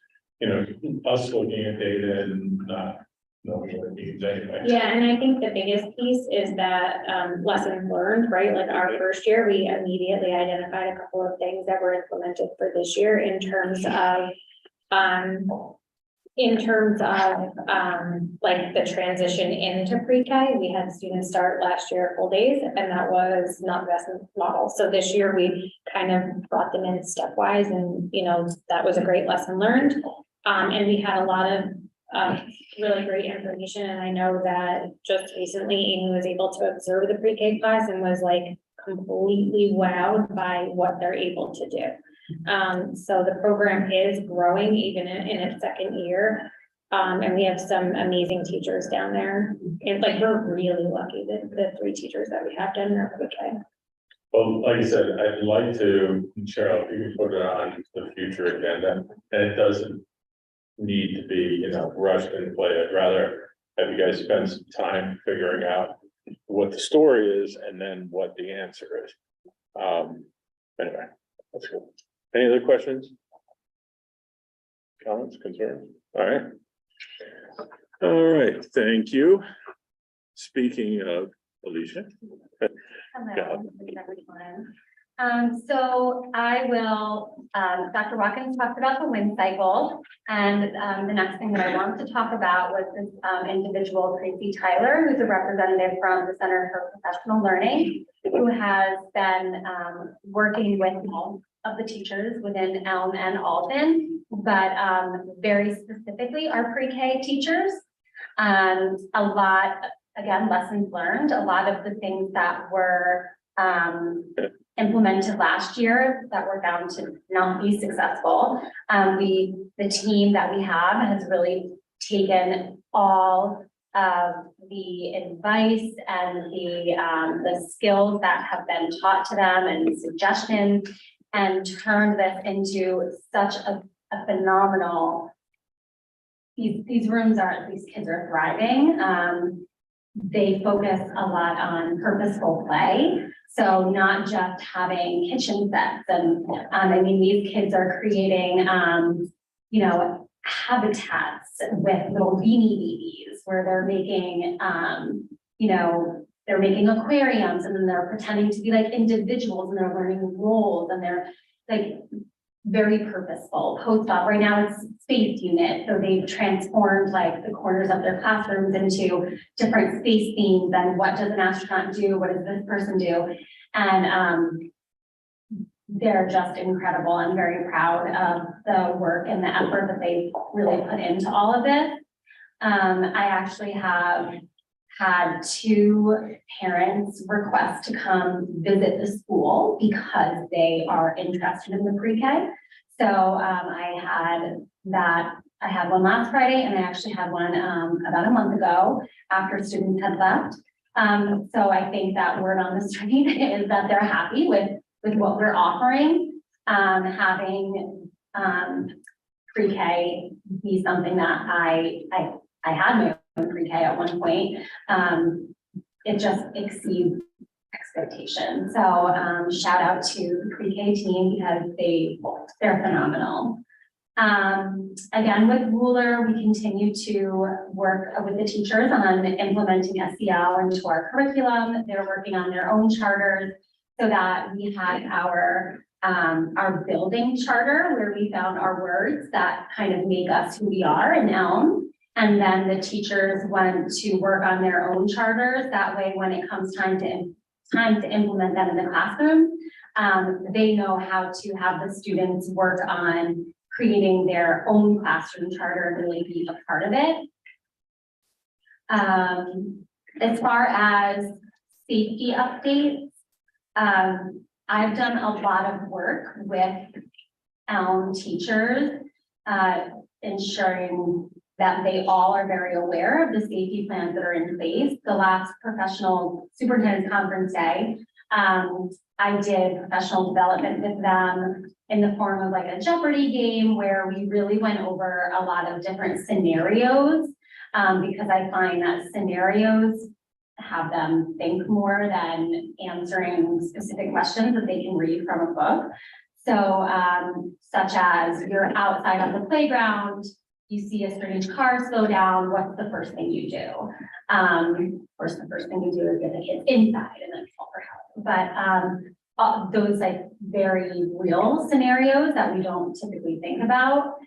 us looking at data and not knowing what it means anyway. Yeah, and I think the biggest piece is that lessons learned, right? Like our first year, we immediately identified a couple of things that were implemented for this year in terms of like the transition into pre-K. We had students start last year full days, and that was not the best model. So this year we kind of brought them in stepwise, and that was a great lesson learned. And we had a lot of really great information, and I know that just recently Amy was able to observe the pre-K class and was like completely wowed by what they're able to do. So the program is growing even in its second year. And we have some amazing teachers down there. And like, we're really lucky that the 3 teachers that we have down there pre-K. Well, like I said, I'd like to, Cheryl, if you can put it on the future agenda, and it doesn't need to be, rushed and play. I'd rather have you guys spend some time figuring out what the story is and then what the answer is. Anyway, that's good. Any other questions? Comments, concerns? All right. All right, thank you. Speaking of Alicia. Hello, everyone. So I will, Dr. Watkins talked about the WIN cycle, and the next thing that I wanted to talk about was this individual, Tracy Tyler, who's a representative from the Center for Professional Learning, who has been working with all of the teachers within Elm and Alton, but very specifically our pre-K teachers. And a lot, again, lessons learned, a lot of the things that were implemented last year that were found to not be successful. The team that we have has really taken all of the advice and the skills that have been taught to them and suggestions, and turned this into such a phenomenal. These kids are thriving. They focus a lot on purposeful play. So not just having kitchen sets and, I mean, these kids are creating, habitats with little beanie babies where they're making, you know, they're making aquariums and then they're pretending to be like individuals and they're learning roles and they're like very purposeful. Post-op, right now it's space unit, so they've transformed like the corners of their classrooms into different space themes and what does an astronaut do, what does this person do? And they're just incredible. I'm very proud of the work and the effort that they really put into all of this. I actually have had 2 parents request to come visit the school because they are interested in the pre-K. So I had one last Friday and I actually had one about a month ago after students had left. So I think that word on the street is that they're happy with what we're offering. Having pre-K be something that I had my own pre-K at one point. It just exceeds expectations. So shout out to the pre-K team because they're phenomenal. Again, with Ruler, we continue to work with the teachers on implementing SEL into our curriculum. They're working on their own charters so that we had our building charter where we found our words that kind of make us who we are in Elm. And then the teachers went to work on their own charters. That way, when it comes time to implement them in the classroom, they know how to have the students work on creating their own classroom charter and really be a part of it. As far as safety updates, I've done a lot of work with Elm teachers, ensuring that they all are very aware of the safety plans that are in place. The last professional superintendent conference day, I did professional development with them in the form of like a Jeopardy game where we really went over a lot of different scenarios, because I find that scenarios have them think more than answering specific questions that they can read from a book. So such as you're outside on the playground, you see a strange car slow down, what's the first thing you do? Of course, the first thing you do is get the kids inside and then call for help. But those like very real scenarios that we don't typically think about.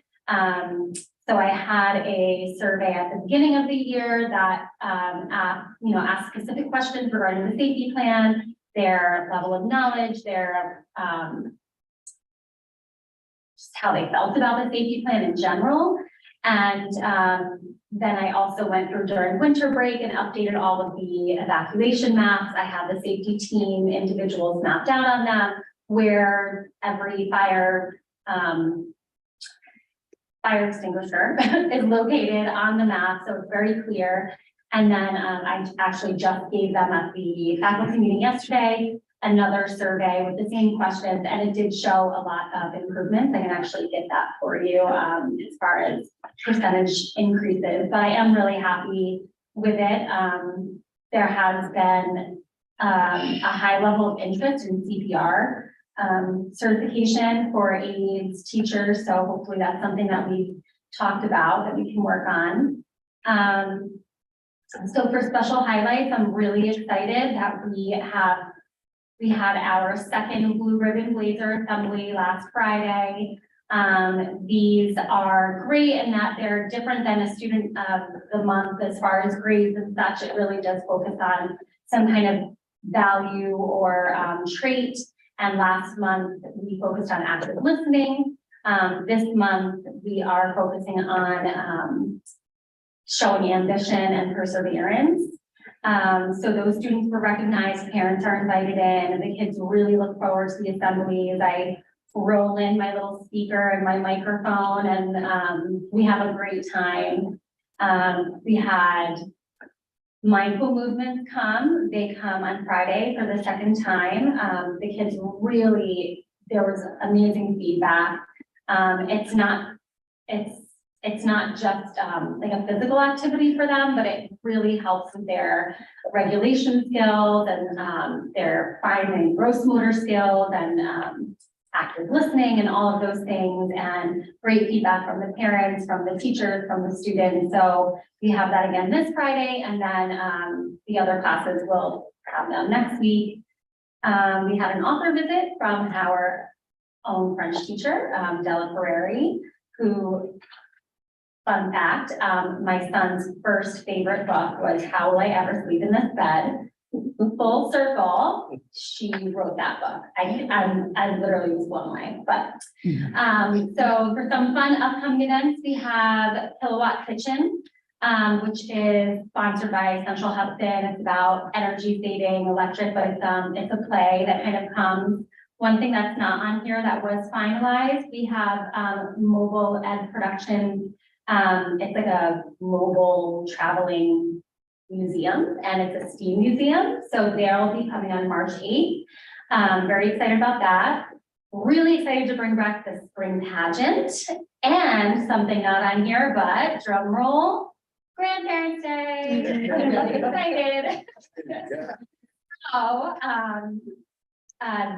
So I had a survey at the beginning of the year that asked specific questions regarding the safety plan, their level of knowledge, their just how they felt about the safety plan in general. And then I also went through during winter break and updated all of the evacuation maps. I had the safety team individuals mapped out on them, where every fire extinguisher is located on the map, so it's very clear. And then I actually just gave them at the faculty meeting yesterday another survey with the same questions, and it did show a lot of improvements. I can actually get that for you as far as percentage increases, but I am really happy with it. There has been a high level of interest in CPR certification for aides, teachers, so hopefully that's something that we talked about that we can work on. So for special highlights, I'm really excited that we had our second Blue Ribbon Blazer assembly last Friday. These are great in that they're different than a student of the month as far as grades and such. It really does focus on some kind of value or trait. And last month we focused on active listening. This month we are focusing on showing ambition and perseverance. So those students were recognized, parents are invited in, and the kids really look forward to the assemblies. I roll in my little speaker and my microphone, and we have a great time. We had mindful movements come. They come on Friday for the second time. The kids really, there was amazing feedback. It's not just like a physical activity for them, but it really helps with their regulation skills and their fine and gross motor skills and active listening and all of those things, and great feedback from the parents, from the teachers, from the students. So we have that again this Friday, and then the other classes will have them next week. We had an author visit from our own French teacher, Della Ferrari, who, fun fact, my son's first favorite book was How Will I Ever Sleep in This Bed? Full circle, she wrote that book. I literally was blown away, but, so for some fun upcoming events, we have Kilowatt Kitchen, which is sponsored by Central Hudson. It's about energy saving electric, but it's a play that kind of comes. One thing that's not on here that was finalized, we have, Mobile Ed Production. It's like a mobile traveling museum, and it's a STEAM museum. So they'll be coming on March 8th. Very excited about that. Really excited to bring back the spring pageant, and something not on here, but drum roll, Grandparents' Day. I'm really excited. So,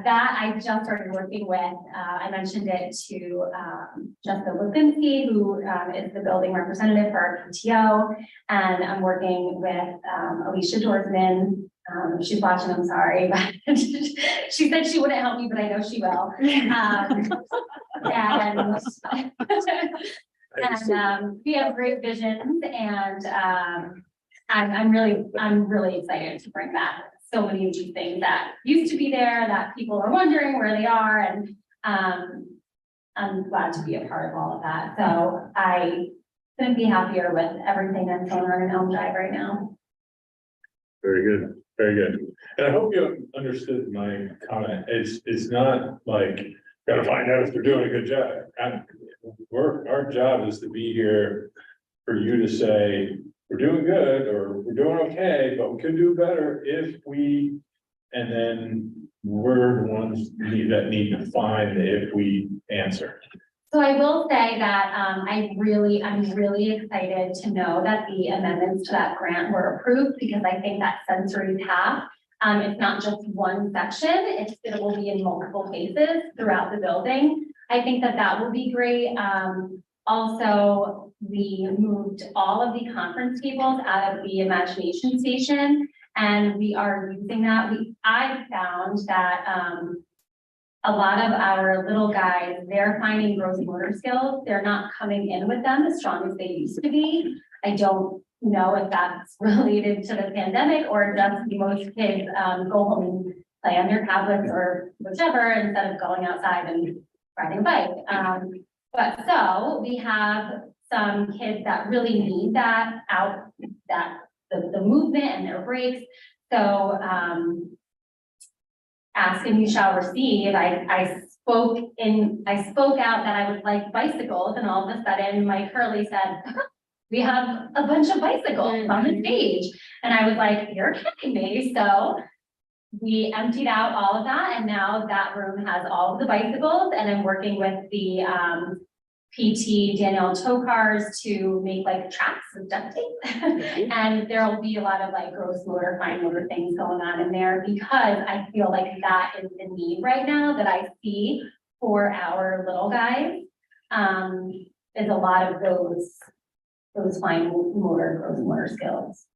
that I just started working with, I mentioned it to Jessica Lipinski, who is the building representative for our PTO, and I'm working with Alicia Dorsman. She's watching, I'm sorry, but she said she wouldn't help me, but I know she will. And we have great visions, and I'm really excited to bring back so many of these things that used to be there that people are wondering where they are, and I'm glad to be a part of all of that. So I couldn't be happier with everything that's going on in Elm Drive right now. Very good, very good. And I hope you understood my comment. It's not like, gotta find out if they're doing a good job. Our job is to be here for you to say, we're doing good, or we're doing okay, but we could do better if we, and then we're the ones that need to find if we answer. So I will say that I'm really excited to know that the amendments to that grant were approved, because I think that sensory path, it's not just one section, it will be in multiple places throughout the building. I think that will be great. Also, we moved all of the conference tables out of the Imagination Station, and we are using that. I found that a lot of our little guys, they're finding gross motor skills. They're not coming in with them as strong as they used to be. I don't know if that's related to the pandemic, or just most kids go home and play on their tablets or whichever, instead of going outside and riding a bike. But so we have some kids that really need the movement and their breaks. So ask and you shall receive. I spoke out that I would like bicycles, and all of a sudden Mike Hurley said, we have a bunch of bicycles on the stage. And I was like, you're kidding me. So we emptied out all of that, and now that room has all of the bicycles, and I'm working with the PT Danielle tow cars to make like tracks with duct tape. And there will be a lot of like gross motor, fine motor things going on in there, because I feel like that is the need right now that I see for our little guys. Is a lot of those fine motor, gross motor skills.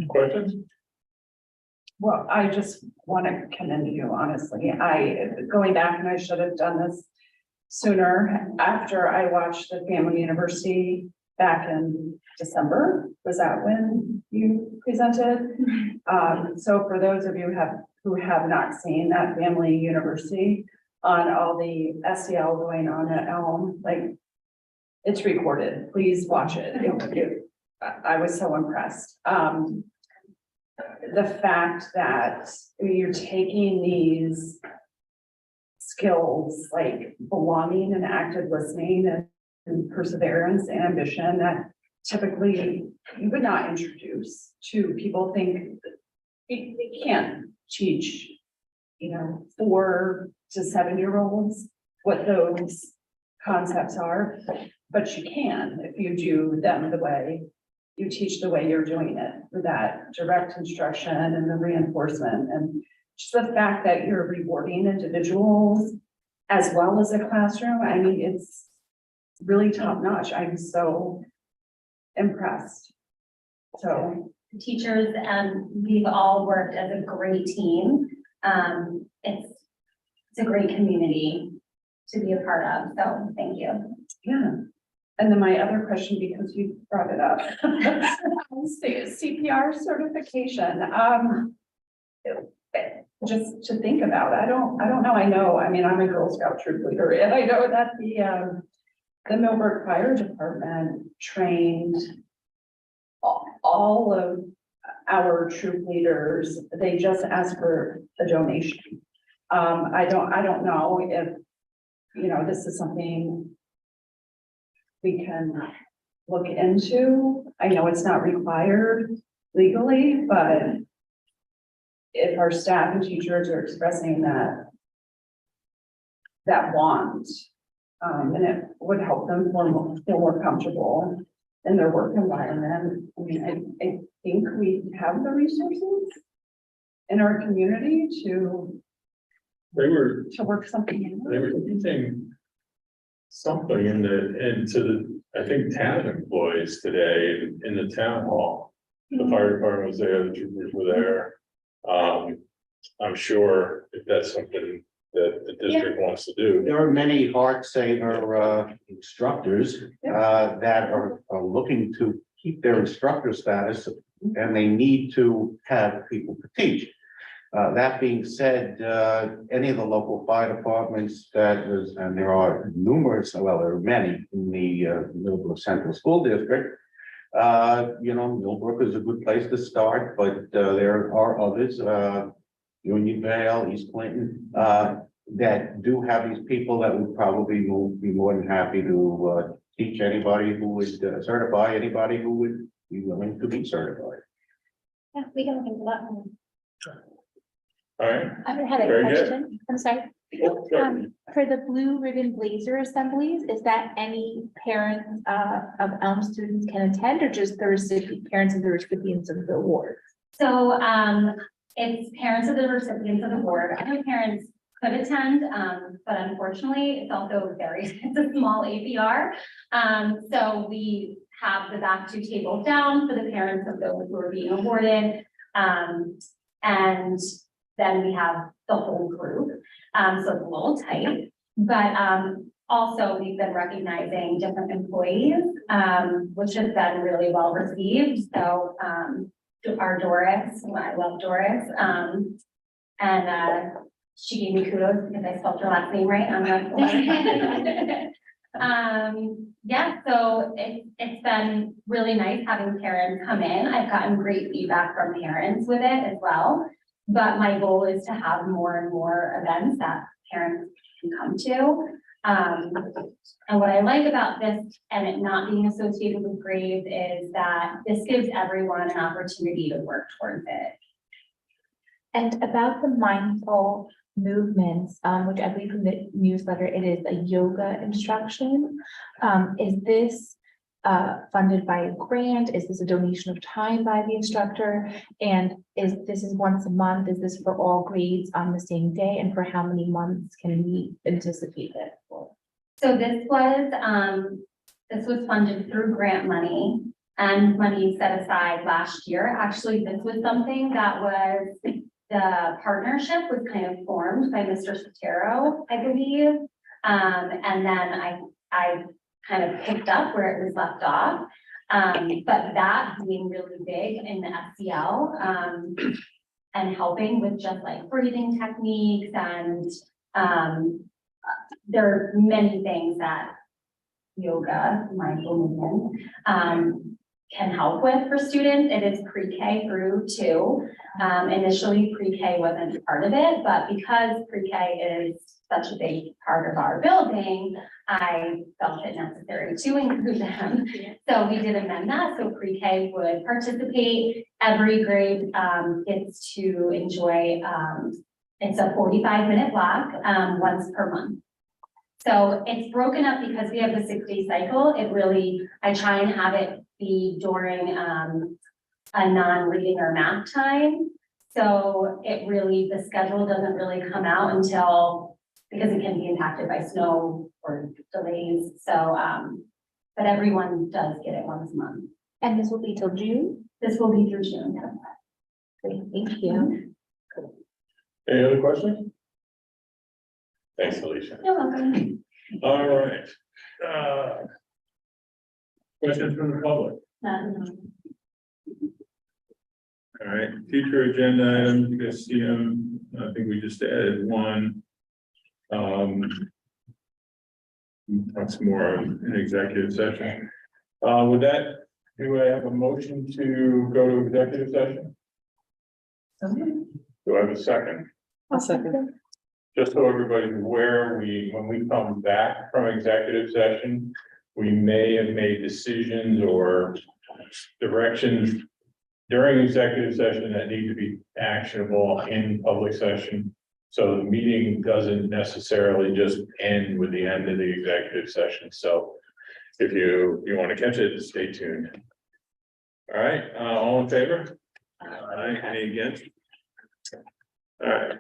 Questions? Well, I just want to commend you, honestly. Going back, and I should have done this sooner, after I watched the Family University back in December. Was that when you presented? So for those of you who have not seen that Family University on all the SEL going on at Elm, like, it's recorded. Please watch it. I was so impressed. The fact that you're taking these skills like belonging and active listening and perseverance and ambition that typically you would not introduce to people. Think you can't teach, 4 to 7-year-olds what those concepts are, but you can if you do them the way you teach, the way you're doing it, with that direct instruction and the reinforcement, and just the fact that you're rewarding individuals as well as a classroom, I mean, it's really top notch. I'm so impressed. So, Teachers, we've all worked as a great team. It's a great community to be a part of, so thank you. yeah. And then my other question, because you brought it up, CPR certification, just to think about, I don't know, I mean, I'm a Girl Scout troop leader, and I know that the Millbrook Fire Department trained all of our troop leaders. They just asked for a donation. I don't know if, you know, this is something we can look into. I know it's not required legally, but if our staff and teachers are expressing that want, and it would help them feel more comfortable in their work environment. I mean, I think we have the resources in our community to work something in. They were teaching something into the, I think, town employees today in the town hall. The fire department was there, the troopers were there. I'm sure if that's something that the district wants to do. There are many heart saver instructors that are looking to keep their instructor status, and they need to have people to teach. That being said, any of the local fire departments and there are numerous, well, there are many in the Millbrook Central School District. You know, Millbrook is a good place to start, but there are others, Unionvale, East Clinton, that do have these people that would probably be more than happy to teach anybody who would certify anybody who would be willing to be certified. Yeah, we can look into that. All right. I had a Very good. question, I'm sorry. For the Blue Ribbon Blazer assemblies, is that any parents of Elm students can attend, or just the parents of the recipients of the award? So, it's parents of the recipients of the award. Other parents could attend, but unfortunately, it's also it's a small APR. So we have the back two tables down for the parents of those who are being awarded. And then we have the whole group. So it's a little tight, but also we've been recognizing different employees, which has been really well received. So our Doris, I love Doris, and she gave me kudos because I spelled her last name right on the yeah, so it's been really nice having parents come in. I've gotten great feedback from parents with it as well. But my goal is to have more and more events that parents can come to. And what I like about this and it not being associated with grades is that this gives everyone an opportunity to work towards it. And about the mindful movements, which I believe in the newsletter, it is a yoga instruction. Is this funded by a grant? Is this a donation of time by the instructor? And is this once a month? Is this for all grades on the same day? And for how many months can we anticipate it for? So this was funded through grant money and money set aside last year. Actually, this was something that was, the partnership was kind of formed by Mr. Sotero, I believe. And then I kind of picked up where it was left off. But that being really big in the SEL, and helping with just like breathing techniques and there are many things that yoga, mindful movement, can help with for students. It is pre-K through 2. Initially pre-K wasn't part of it, but because pre-K is such a big part of our building, I felt it necessary to include them. So we did amend that. So pre-K would participate. Every grade gets to enjoy, it's a 45-minute block once per month. So it's broken up because we have the 6-day cycle. It really, I try and have it be during a non-reading or math time. So it really, the schedule doesn't really come out until, because it can be impacted by snow or delays, so, but everyone does get it once a month. And this will be till June? This will be through June. Great, thank you. Any other questions? Thanks, Alicia. You're welcome. All right. Questions from the public? All right, future agenda items, you guys see them, I think we just added one. That's more of an executive session. With that, do I have a motion to go to executive session? Do I have a second? I'll second. Just so everybody's aware, when we come back from executive session, we may have made decisions or directions during executive session that need to be actionable in public session. So the meeting doesn't necessarily just end with the end of the executive session. So if you want to catch it, stay tuned. All right, all in favor? Aye. Any against? All right.